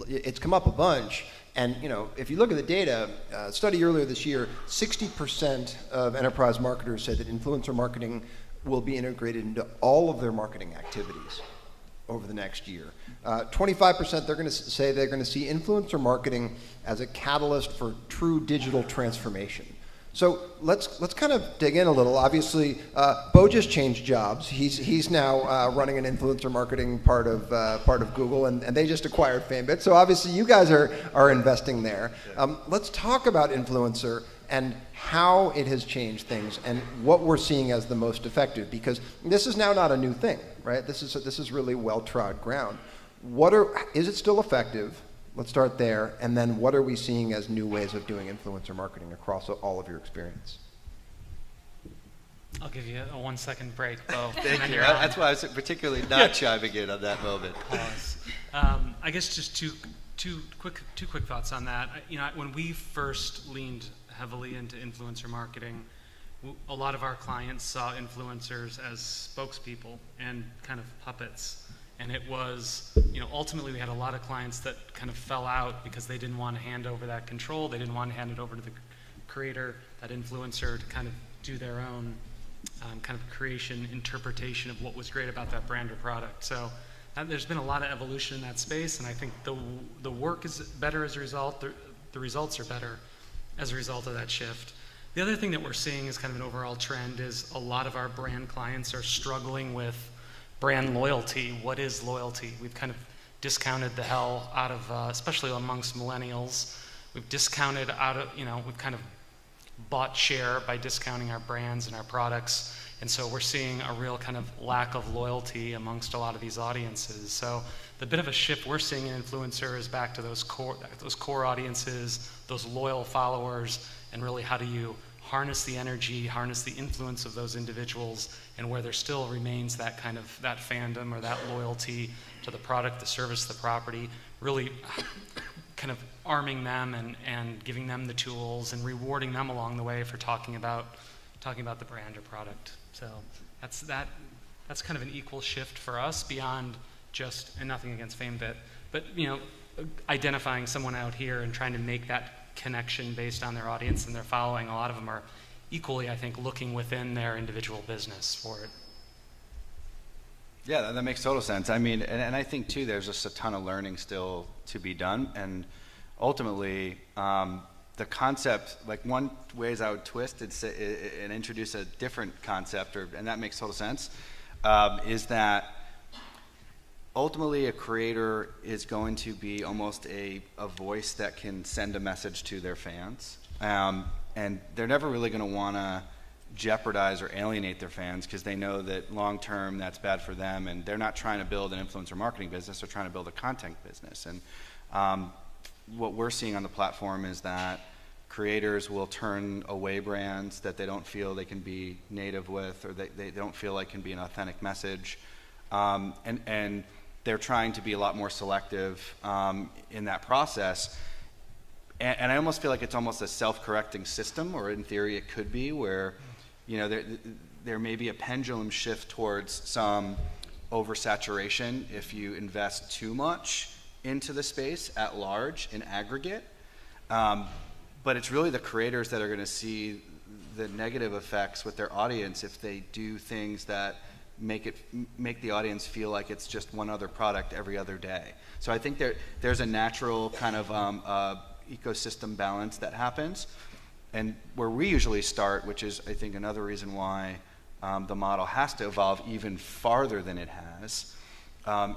it's come up a bunch, and if you look at the data, a study earlier this year, 60% of enterprise marketers said that influencer marketing will be integrated into all of their marketing activities over the next year. 25% they're going to say they're going to see influencer marketing as a catalyst for true digital transformation. So let's kind of dig in a little. Obviously, Bo just changed jobs. He's now running an influencer marketing part of Google, and they just acquired FameBit. So obviously, you guys are investing there. Let's talk about influencer and how it has changed things and what we're seeing as the most effective, because this is now not a new thing, right? This is really well-trod ground. Is it still effective? Let's start there, and then what are we seeing as new ways of doing influencer marketing across all of your experience? I'll give you a 1-second break, Bo. Thank you. That's why I was particularly not chiming in on that moment. Pause. I guess just two quick thoughts on that. When we first leaned heavily into influencer marketing, a lot of our clients saw influencers as spokespeople and kind of puppets. And it was, ultimately we had a lot of clients that kind of fell out because they didn't want to hand over that control. They didn't want to hand it over to the creator, that influencer, to kind of do their own kind of creation, interpretation of what was great about that brand or product. So there's been a lot of evolution in that space, and I think the work is better as a result. The results are better. as a result of that shift. The other thing that we're seeing is kind of an overall trend is a lot of our brand clients are struggling with brand loyalty. What is loyalty? We've kind of discounted the hell out of, especially amongst millennials. We've discounted out of, we've kind of bought share by discounting our brands and our products. And so we're seeing a real kind of lack of loyalty amongst a lot of these audiences. So the bit of a shift we're seeing in influencer is back to those core audiences, those loyal followers, and really how do you harness the energy, harness the influence of those individuals, and where there still remains that kind of that fandom or that loyalty to the product, the service, the property, really kind of arming them and giving them the tools and rewarding them along the way for talking about the brand or product. So that's kind of an equal shift for us beyond just, and nothing against FameBit, but identifying someone out here and trying to make that connection based on their audience and their following. A lot of them are equally, I think, looking within their individual business for it. Yeah, that makes total sense. I mean, and I think too, there's just a ton of learning still to be done, and ultimately, the concept, like one ways I would twist it and introduce a different concept, and that makes total sense, is that ultimately a creator is going to be almost a voice that can send a message to their fans, and they're never really going to want to jeopardize or alienate their fans because they know that long term that's bad for them, and they're not trying to build an influencer marketing business, they're trying to build a content business. And what we're seeing on the platform is that creators will turn away brands that they don't feel they can be native with, or they don't feel like can be an authentic message, and they're trying to be a lot more selective in that process. And I almost feel like it's almost a self-correcting system, or in theory it could be, where there may be a pendulum shift towards some oversaturation if you invest too much into the space at large in aggregate. But it's really the creators that are going to see the negative effects with their audience if they do things that make the audience feel like it's just one other product every other day. So I think there's a natural kind of ecosystem balance that happens. And where we usually start, which is I think another reason why the model has to evolve even farther than it has,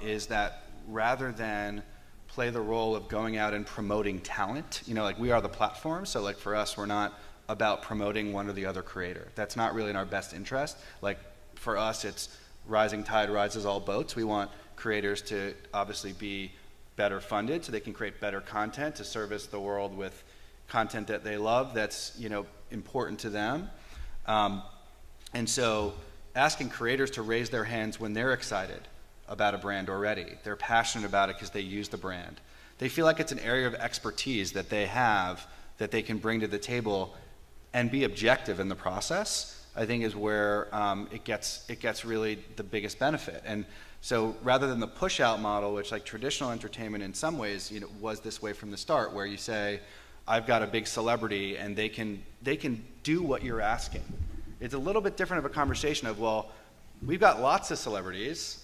is that rather than play the role of going out and promoting talent, like we are the platform, so like for us, we're not about promoting one or the other creator. That's not really in our best interest. Like for us, it's rising tide rises all boats. We want creators to obviously be better funded so they can create better content to service the world with content that they love that's important to them. And so asking creators to raise their hands when they're excited about a brand already, they're passionate about it because they use the brand, they feel like it's an area of expertise that they have that they can bring to the table and be objective in the process, I think is where it gets really the biggest benefit. And so rather than the push out model, which like traditional entertainment in some ways was this way from the start, where you say, I've got a big celebrity and they can do what you're asking. It's a little bit different of a conversation of, well, we've got lots of celebrities.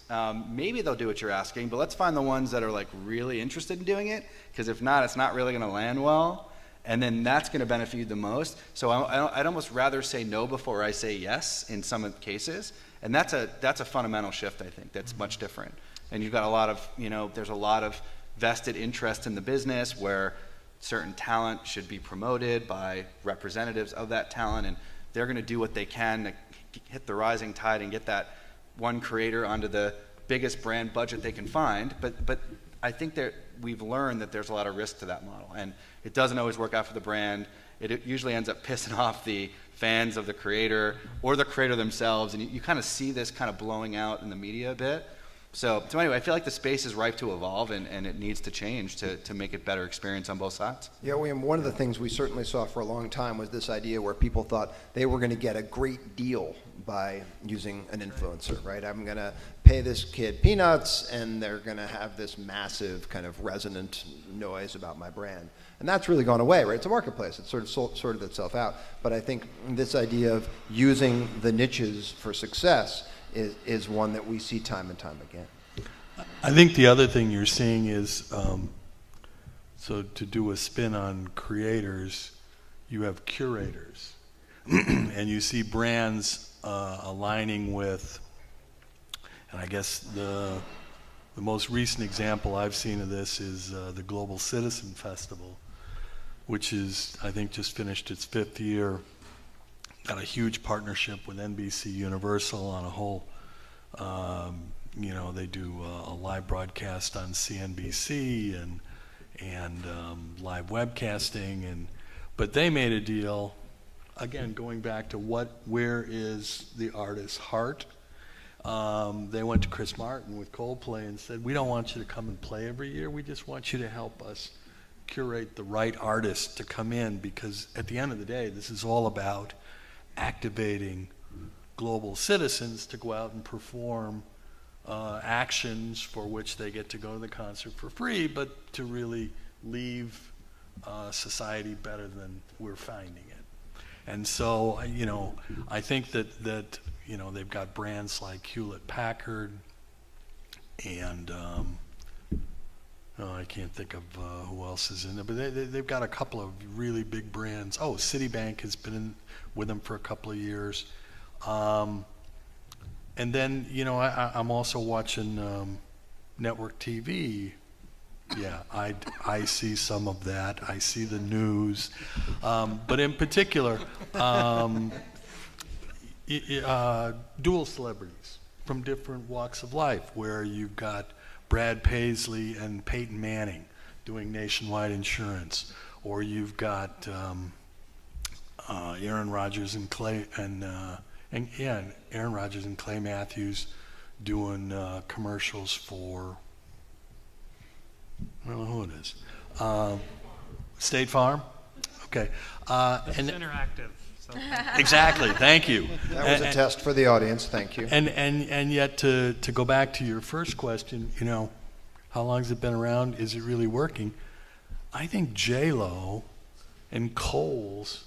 Maybe they'll do what you're asking, but let's find the ones that are like really interested in doing it, because if not, it's not really going to land well, and then that's going to benefit you the most. So I'd almost rather say no before I say yes in some of the cases, and that's a fundamental shift, I think, that's much different. And you've got a lot of, there's a lot of vested interest in the business where certain talent should be promoted by representatives of that talent, and they're going to do what they can to hit the rising tide and get that one creator onto the biggest brand budget they can find. But I think that we've learned that there's a lot of risk to that model, and it doesn't always work out for the brand. It usually ends up pissing off the fans of the creator or the creator themselves, and you kind of see this kind of blowing out in the media a bit. So anyway, I feel like the space is ripe to evolve, and it needs to change to make it better experience on both sides. Yeah, William, one of the things we certainly saw for a long time was this idea where people thought they were going to get a great deal by using an influencer, right? I'm going to pay this kid peanuts, and they're going to have this massive kind of resonant noise about my brand. And that's really gone away, right? It's a marketplace. It's sort of sorted itself out. But I think this idea of using the niches for success is one that we see time and time again. I think the other thing you're seeing is, so to do a spin on creators, you have curators. And you see brands aligning with, and I guess the most recent example I've seen of this is the Global Citizen Festival, which is, I think, just finished its 5th year. Got a huge partnership with NBC Universal on a whole, they do a live broadcast on CNBC and live webcasting, but they made a deal, again, going back to where is the artist's heart. They went to Chris Martin with Coldplay and said, we don't want you to come and play every year, we just want you to help us curate the right artists to come in, because at the end of the day, this is all about activating global citizens to go out and perform actions for which they get to go to the concert for free, but to really leave society better than we're finding it. And so, I think that they've got brands like Hewlett-Packard and I can't think of who else is in there, but they've got a couple of really big brands. Oh, Citibank has been in with them for a couple of years. And then, I'm also watching network TV. Yeah, I see some of that. I see the news. But in particular, dual celebrities from different walks of life, where you've got Brad Paisley and Peyton Manning doing Nationwide Insurance, or you've got Aaron Rodgers and Clay Aaron Rodgers and Clay Matthews doing commercials for, I don't know who it is, State Farm. Okay, It's and interactive. So. Exactly. Thank you. That was a test for the audience. Thank you. And yet to go back to your first question, how long has it been around? Is it really working? I think J.Lo and Kohl's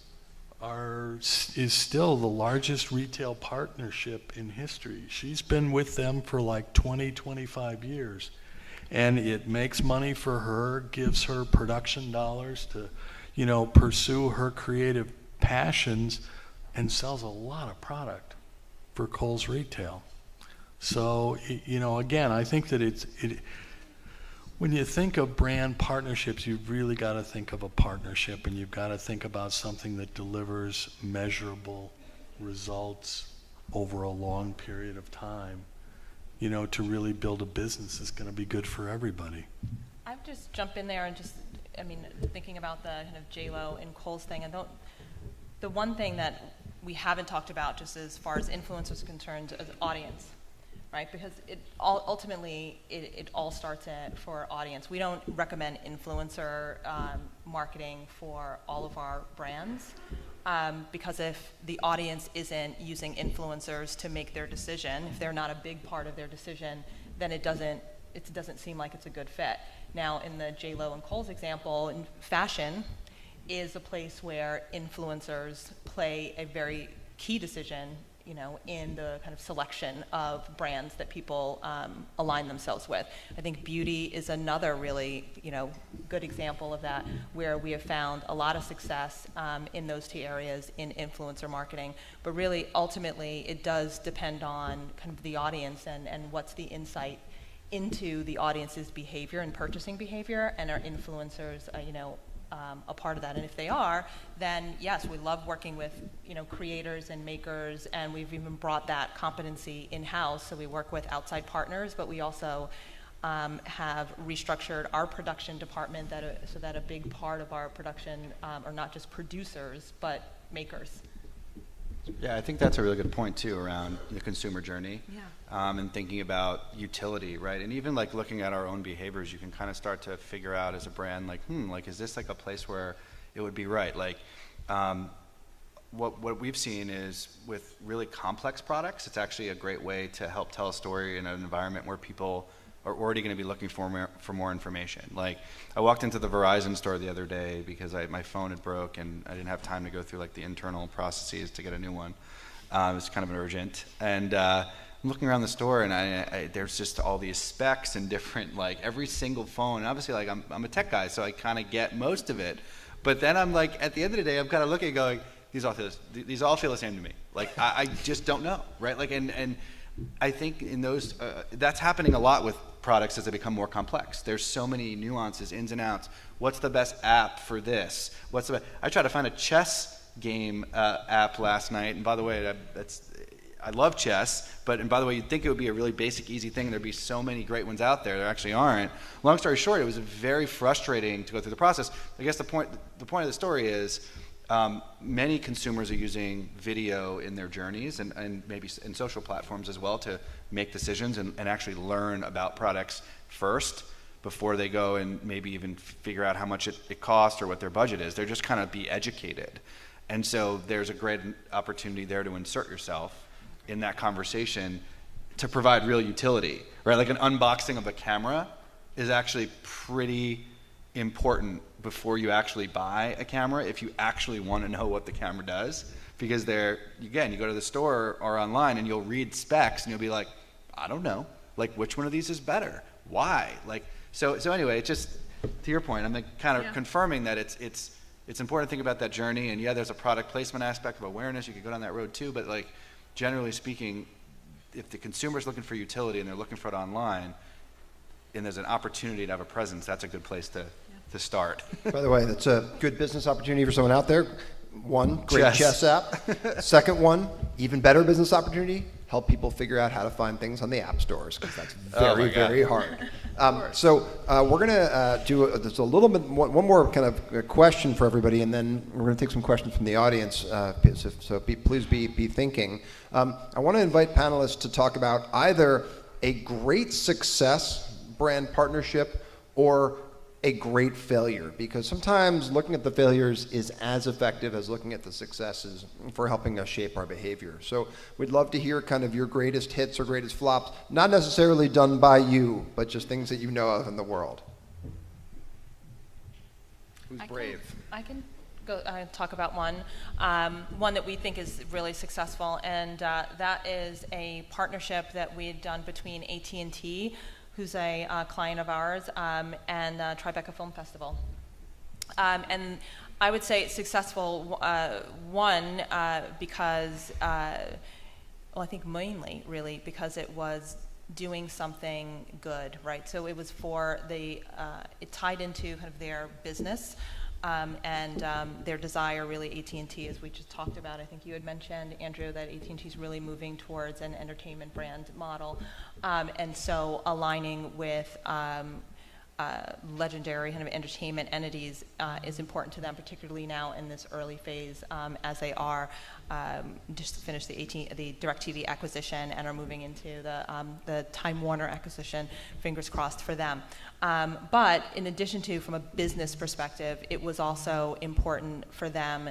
is still the largest retail partnership in history. She's been with them for like 20, 25 years. And it makes money for her, gives her production dollars to, pursue her creative passions, and sells a lot of product for Kohl's retail. So, again, I think that when you think of brand partnerships, you've really got to think of a partnership, and you've got to think about something that delivers measurable results over a long period of time, to really build a business that's going to be good for everybody. I'd just jump in there and thinking about the kind of J.Lo and Kohl's thing, and the one thing that we haven't talked about, just as far as influencers are concerned, is audience, right? Because ultimately it all starts for audience. We don't recommend influencer marketing for all of our brands, because if the audience isn't using influencers to make their decision, if they're not a big part of their decision, then it doesn't seem like it's a good fit. Now, in the J.Lo and Kohl's example, in fashion is a place where influencers play a very key decision, in the kind of selection of brands that people align themselves with. I think beauty is another really, good example of that, where we have found a lot of success in those two areas in influencer marketing. But really, ultimately, it does depend on kind of the audience and what's the insight into the audience's behavior and purchasing behavior, and are influencers, a part of that. And if they are, then yes, we love working with creators and makers, and we've even brought that competency in-house. So we work with outside partners, but we also have restructured our production department so that a big part of our production are not just producers but makers. Yeah, I think that's a really good point too around the consumer journey. Yeah. And thinking about utility, right? And even like looking at our own behaviors, you can kind of start to figure out as a brand, like, is this like a place where it would be right? Like, what we've seen is with really complex products, it's actually a great way to help tell a story in an environment where people are already going to be looking for more information. Like, I walked into the Verizon store the other day because my phone had broke and I didn't have time to go through like the internal processes to get a new one. It was kind of urgent. And I'm looking around the store, and there's just all these specs and different, like every single phone. And obviously, like I'm a tech guy, so I kind of get most of it. But then I'm like, at the end of the day, I'm kind of looking, going, these all feel the same to me. Like I just don't know, right? Like and I think in those that's happening a lot with products as they become more complex. There's so many nuances, ins and outs. What's the best app for this? I tried to find a chess game app last night, and by the way, I love chess, and by the way, you'd think it would be a really basic, easy thing. There'd be so many great ones out there. There actually aren't. Long story short, it was very frustrating to go through the process. I guess the point of the story is many consumers are using video in their journeys and maybe in social platforms as well to make decisions and actually learn about products first before they go and maybe even figure out how much it costs or what their budget is. They're just kind of be educated. And so there's a great opportunity there to insert yourself in that conversation to provide real utility, right? Like an unboxing of a camera is actually pretty important before you actually buy a camera if you actually want to know what the camera does, because you go to the store or online and you'll read specs and you'll be like, I don't know, like which one of these is better? Why? Like so anyway, it's just to your point, I'm like kind of confirming that it's important to think about that journey, and there's a product placement aspect of awareness. You could go down that road too, but like generally speaking, if the consumer's looking for utility and they're looking for it online, and there's an opportunity to have a presence, that's a good place to start. By the way, that's a good business opportunity for someone out there. One, great chess app. Second one, even better business opportunity, help people figure out how to find things on the app stores, because that's very hard. So we're going to do there's a little bit one more kind of question for everybody, and then we're going to take some questions from the audience. So please be thinking. I want to invite panelists to talk about either a great success brand partnership or a great failure, because sometimes looking at the failures is as effective as looking at the successes for helping us shape our behavior. So we'd love to hear kind of your greatest hits or greatest flops, not necessarily done by you, but just things that you know of in the world. Who's brave? I can go talk about one that we think is really successful, and that is a partnership that we had done between AT&T, who's a client of ours, and Tribeca Film Festival. And I would say it's successful, one, because, I think mainly, really, because it was doing something good, right? So it was it tied into kind of their business, and their desire, really, AT&T, as we just talked about. I think you had mentioned, Andrew, that AT&T is really moving towards an entertainment brand model, and so aligning with legendary kind of entertainment entities is important to them, particularly now in this early phase, as they are just finished the DirecTV acquisition and are moving into the Time Warner acquisition. Fingers crossed for them. But in addition to, from a business perspective, it was also important for them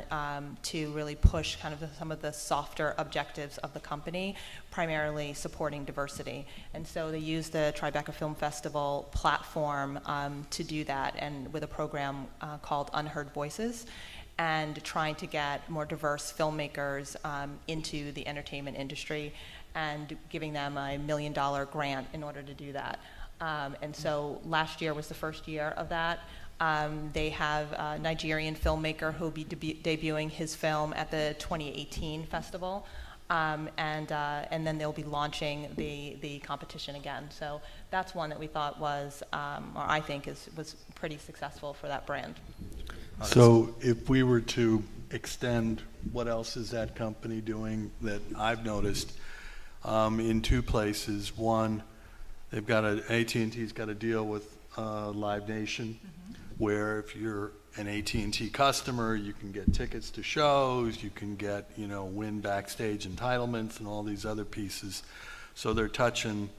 to really push kind of some of the softer objectives of the company, primarily supporting diversity. And so they used the Tribeca Film Festival platform to do that, and with a program called Unheard Voices, and trying to get more diverse filmmakers into the entertainment industry, and giving them a $1 million grant in order to do that. And so last year was the first year of that. They have a Nigerian filmmaker who will be debuting his film at the 2018 festival, and then they'll be launching the competition again. So that's one that we thought was, or I think was pretty successful for that brand. So if we were to extend, what else is that company doing that I've noticed in two places? One, they've got AT&T's got a deal with Live Nation, where if you're an AT&T customer, you can get tickets to shows, you can get, win backstage entitlements and all these other pieces. So they're touching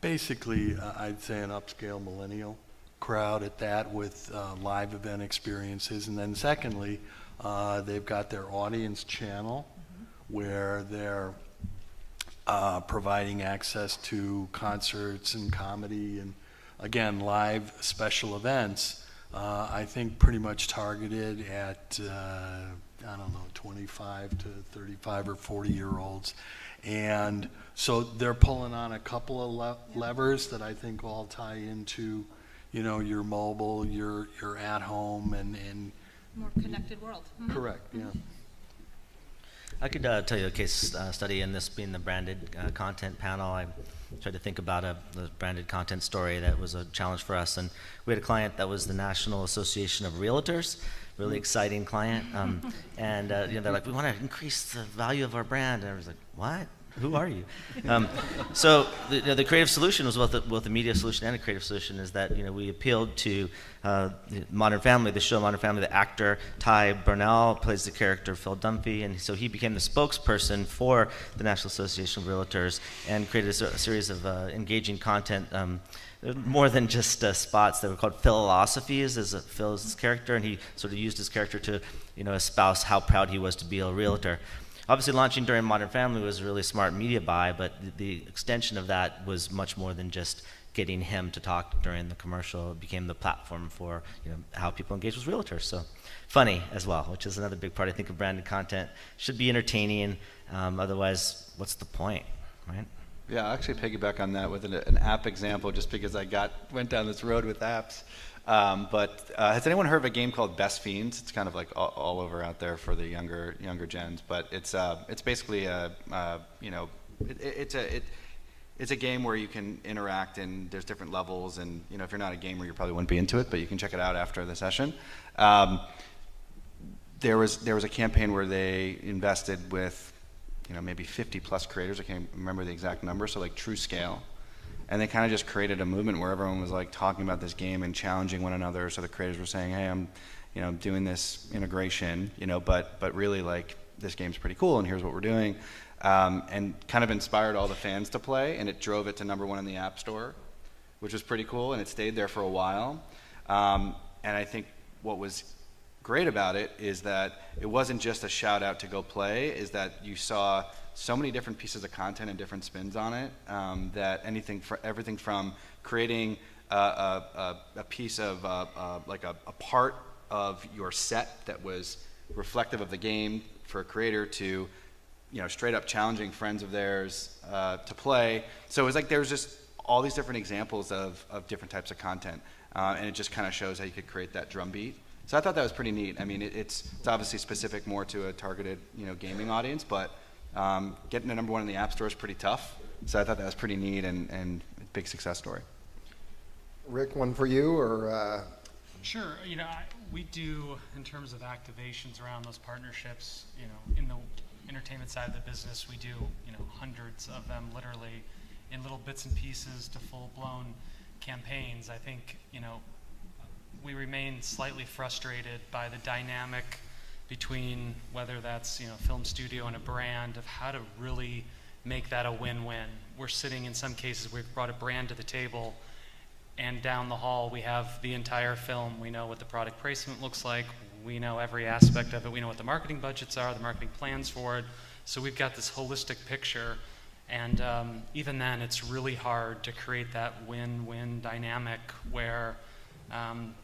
basically, I'd say, an upscale millennial crowd at that with live event experiences. And then secondly, they've got their audience channel where they're providing access to concerts and comedy and, again, live special events, I think pretty much targeted at, 25 to 35 or 40-year-olds. And so they're pulling on a couple of levers that I think all tie into, your mobile, your at home, and more connected world. Mhm. Correct, yeah. I could tell you a case study, and this being the branded content panel. I tried to think about a branded content story that was a challenge for us. And we had a client that was the National Association of Realtors, really exciting client. And they're like, we want to increase the value of our brand. And I was like, what? Who are you? So the creative solution was both a media solution and a creative solution. Is that we appealed to Modern Family, the show Modern Family. The actor Ty Burnell plays the character Phil Dunphy, and so he became the spokesperson for the National Association of Realtors and created a series of engaging content. More than just spots that were called philosophies, as Phil's character, and he sort of used his character to espouse how proud he was to be a realtor. Obviously, launching during Modern Family was a really smart media buy, but the extension of that was much more than just getting him to talk during the commercial. It became the platform for how people engage with realtors. So funny as well, which is another big part, I think, of branded content. Should be entertaining. Otherwise, what's the point, right? Yeah, I'll actually piggyback on that with an app example, just because I went down this road with apps. But has anyone heard of a game called Best Fiends? It's kind of like all over out there for the younger gens. But it's basically it's a game where you can interact, and there's different levels. And if you're not a gamer, you probably wouldn't be into it, but you can check it out after the session. There was a campaign where they invested with maybe 50 plus creators. I can't remember the exact number. So like true scale. And they kind of just created a movement where everyone was like talking about this game and challenging one another. So the creators were saying, "Hey, I'm doing this integration, but really like this game's pretty cool, and here's what we're doing," and kind of inspired all the fans to play, and it drove it to #1 in the App Store, which was pretty cool, and it stayed there for a while. And I think what was great about it is that it wasn't just a shout out to go play, is that you saw so many different pieces of content and different spins on it, that everything from creating a piece of like a part of your set that was reflective of the game for a creator to straight up challenging friends of theirs to play. So it was like there was just all these different examples of different types of content, and it just kind of shows how you could create that drumbeat. So I thought that was pretty neat. I mean, it's obviously specific more to a targeted gaming audience, but getting to #1 in the App Store is pretty tough. So I thought that was pretty neat and a big success story. Rick, one for you, or? Sure. We do, in terms of activations around those partnerships, in the entertainment side of the business, we do, hundreds of them, literally, in little bits and pieces to full-blown campaigns. I think, we remain slightly frustrated by the dynamic between whether that's film studio and a brand, of how to really make that a win-win. We're sitting, in some cases, we've brought a brand to the table, and down the hall we have the entire film. We know what the product placement looks like, we know every aspect of it, we know what the marketing budgets are, the marketing plans for it, so we've got this holistic picture. And even then, it's really hard to create that win-win dynamic where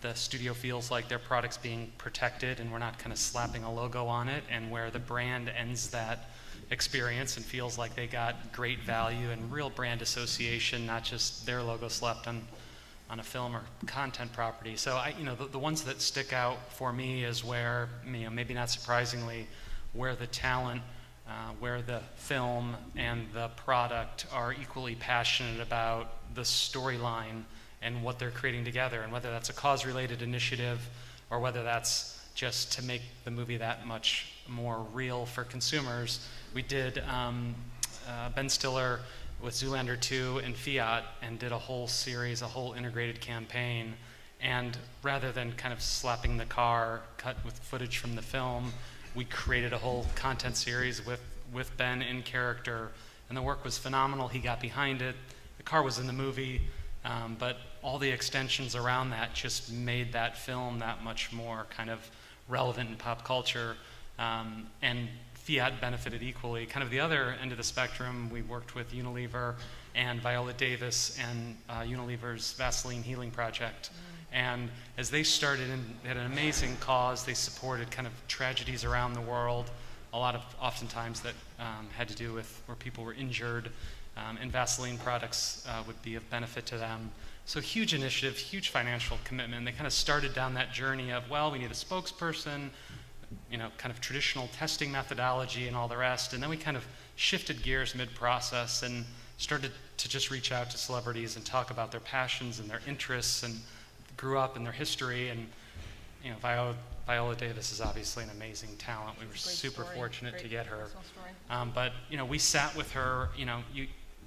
the studio feels like their product's being protected and we're not kind of slapping a logo on it, and where the brand ends that experience and feels like they got great value and real brand association, not just their logo slapped on a film or content property. So the ones that stick out for me is where, maybe not surprisingly, where the talent, where the film and the product are equally passionate about the storyline and what they're creating together, and whether that's a cause-related initiative or whether that's just to make the movie that much more real for consumers. We did Ben Stiller with Zoolander 2 and Fiat, and did a whole series, a whole integrated campaign. And rather than kind of slapping the car cut with footage from the film, we created a whole content series with Ben in character, and the work was phenomenal. He got behind it. The car was in the movie, but all the extensions around that just made that film that much more kind of relevant in pop culture. And Fiat benefited equally. Kind of the other end of the spectrum, we worked with Unilever and Viola Davis and Unilever's Vaseline Healing Project. And as they started, they had an amazing cause. They supported kind of tragedies around the world, a lot of oftentimes that had to do with where people were injured and Vaseline products would be of benefit to them. So huge initiative, huge financial commitment. They kind of started down that journey of, well, we need a spokesperson, kind of traditional testing methodology and all the rest. And then we kind of shifted gears mid-process and started to just reach out to celebrities and talk about their passions and their interests and grew up in their history. And Viola Davis is obviously an amazing talent. We were super fortunate to get her. But we sat with her.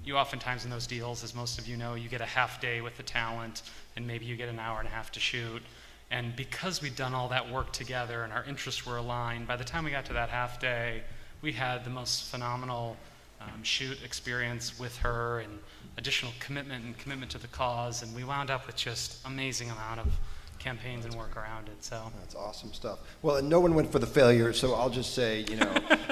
You oftentimes in those deals, as most of you know, you get a half day with the talent, and maybe you get an hour and a half to shoot. And because we'd done all that work together and our interests were aligned, by the time we got to that half day, we had the most phenomenal shoot experience with her and additional commitment to the cause. And we wound up with just amazing amount of campaigns and work around it. So That's awesome stuff. Well, and no one went for the failure, so I'll just say,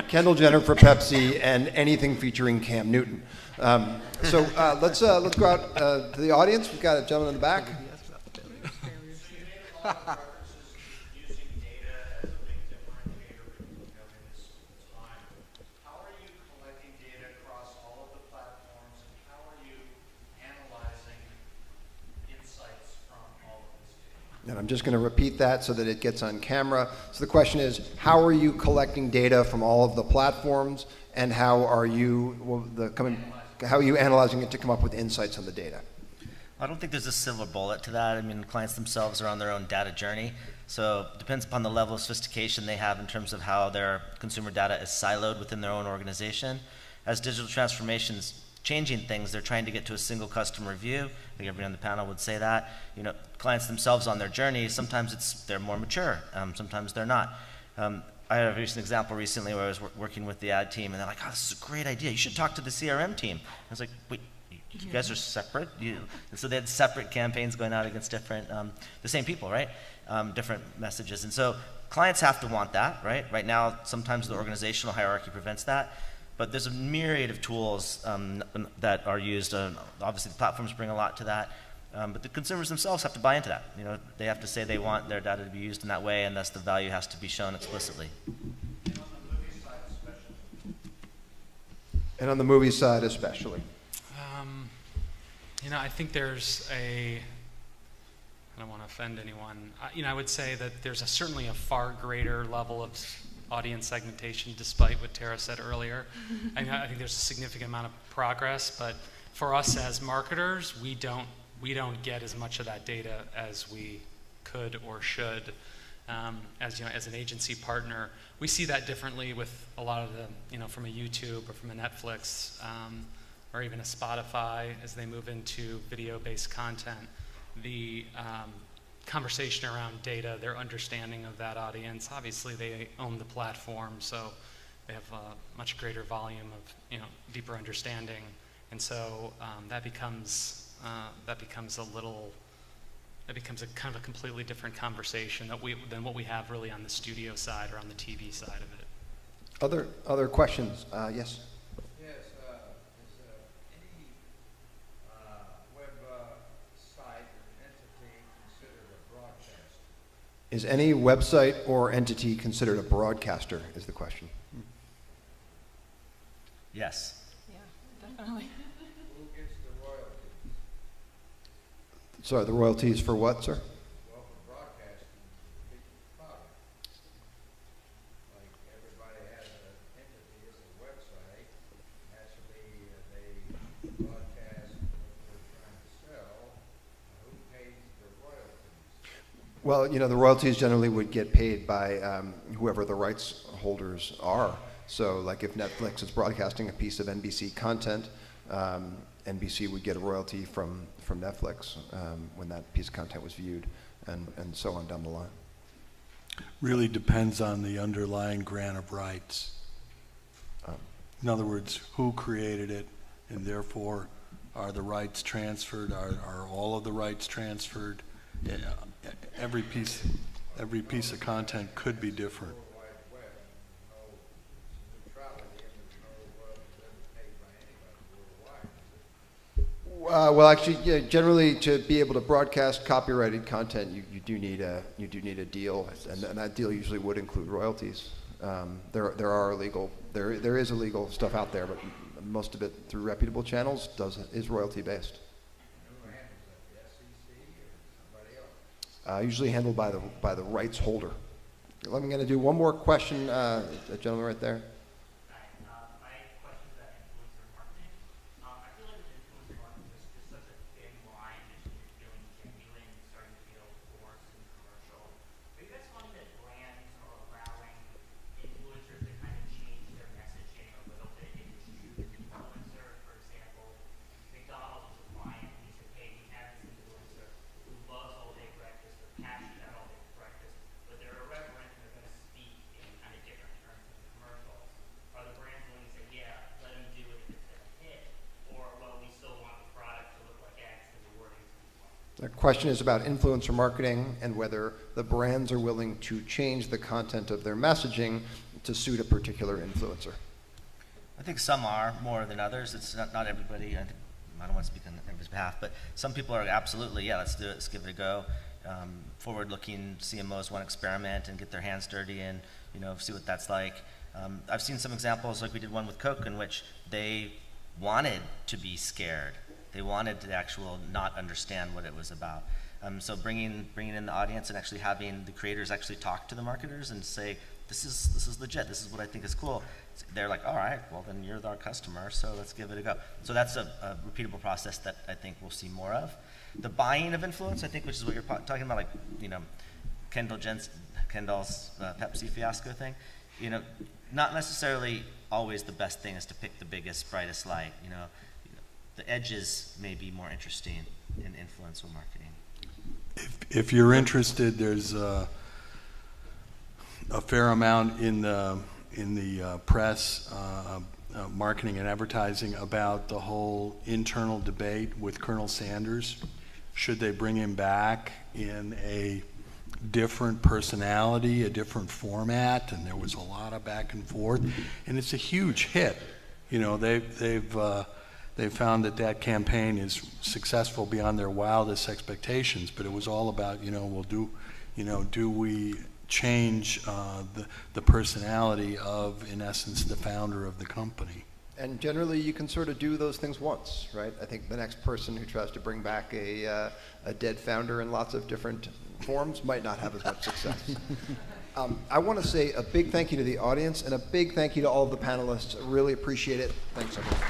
Kendall Jenner for Pepsi and anything featuring Cam Newton. So let's go out to the audience. We've got a gentleman in the back. And I'm just going to repeat that so that it gets on camera. So the question is, how are you collecting data from all of the platforms, and how are you analyzing it to come up with insights on the data? I don't think there's a silver bullet to that. I mean, clients themselves are on their own data journey. So it depends upon the level of sophistication they have in terms of how their consumer data is siloed within their own organization. As digital transformations changing things, they're trying to get to a single customer view. I think everyone on the panel would say that. Clients themselves on their journey, sometimes they're more mature, sometimes they're not. I had a recent example recently where I was working with the ad team, and they're like, "Oh, this is a great idea. You should talk to the CRM team." I was like, "Wait, you guys are separate?" And so they had separate campaigns going out against different, the same people, right? Different messages. And so clients have to want that, right? Right now, sometimes the organizational hierarchy prevents that. But there's a myriad of tools that are used. Obviously, the platforms bring a lot to that. But the consumers themselves have to buy into that. They have to say they want their data to be used in that way, and thus the value has to be shown explicitly. And on the movie side especially. I think there's I don't want to offend anyone. I would say that there's certainly a far greater level of audience segmentation, despite what Tara said earlier. I think there's a significant amount of progress, but for us as marketers, we don't get as much of that data as we could or should. As an agency partner, we see that differently with a lot of the, from a YouTube or from a Netflix, or even a Spotify as they move into video-based content. The conversation around data, their understanding of that audience. Obviously, they own the platform, so they have a much greater volume of deeper understanding, and so that becomes a kind of a completely different conversation than what we have really on the studio side or on the TV side of it. Other questions? Yes. Is any website or entity considered a broadcaster, is the question. Yes. Yeah, definitely. Who gets the royalties? Sorry, the royalties for what, sir? Well, for broadcasting the product. Like everybody has an entity, it's a website. Naturally, they broadcast what they're trying to sell. Who pays the royalties? Well, the royalties generally would get paid by whoever the rights holders are. So, like if Netflix is broadcasting a piece of NBC content, NBC would get a royalty from Netflix when that piece of content was viewed, and so on down the line. Really depends on the underlying grant of rights. In other words, who created it, and therefore, are the rights transferred? Are all of the rights transferred? Every piece of content could be different. Well, actually, yeah, generally, to be able to broadcast copyrighted content, you do need a deal, and that deal usually would include royalties. There is illegal stuff out there, but most of it through reputable channels, is royalty-based. Who handles that, the SEC or somebody else? Usually handled by the rights holder. I'm going to do one more question, the gentleman right there. Hi, my question is about influencer marketing. I feel like with influencer marketing, there's just such a thin line between feeling genuine and starting to feel forced and commercial. Are you guys finding that brands are allowing influencers to kind of change their messaging a little bit if it's true influencer? For example, McDonald's was a client, and he said, hey, we have this influencer who loves all-day breakfast, they're passionate about all-day breakfast, but they're irreverent and they're going to speak in kind of different terms than the commercials. Are the brands willing to say, yeah, let them do it if it's a hit, or well, we still want the product to look like X and the wording's The question is about influencer marketing and whether the brands are willing to change the content of their messaging to suit a particular influencer. I think some are more than others. It's not everybody. I don't want to speak on everybody's behalf, but some people are absolutely, yeah, let's do it, let's give it a go. Forward-looking CMOs want to experiment and get their hands dirty and see what that's like. I've seen some examples, like we did one with Coke, in which they wanted to be scared. They wanted to not understand what it was about. So bringing in the audience and actually having the creators actually talk to the marketers and say, this is legit, this is what I think is cool. They're like, all right, well then you're our customer, so let's give it a go. So that's a repeatable process that I think we'll see more of. The buying of influence, I think, which is what you're talking about, like Kendall's Pepsi fiasco thing. Not necessarily always the best thing is to pick the biggest, brightest light. The edges may be more interesting in influencer marketing. If you're interested, there's a fair amount in the press, marketing and advertising about the whole internal debate with Colonel Sanders. Should they bring him back in a different personality, a different format? And there was a lot of back and forth, and it's a huge hit. They've found that campaign is successful beyond their wildest expectations. But it was all about, do we change the personality of, in essence, the founder of the company? And generally, you can sort of do those things once, right? I think the next person who tries to bring back a dead founder in lots of different forms might not have as much success. I want to say a big thank you to the audience and a big thank you to all of the panelists. I really appreciate it. Thanks, everyone.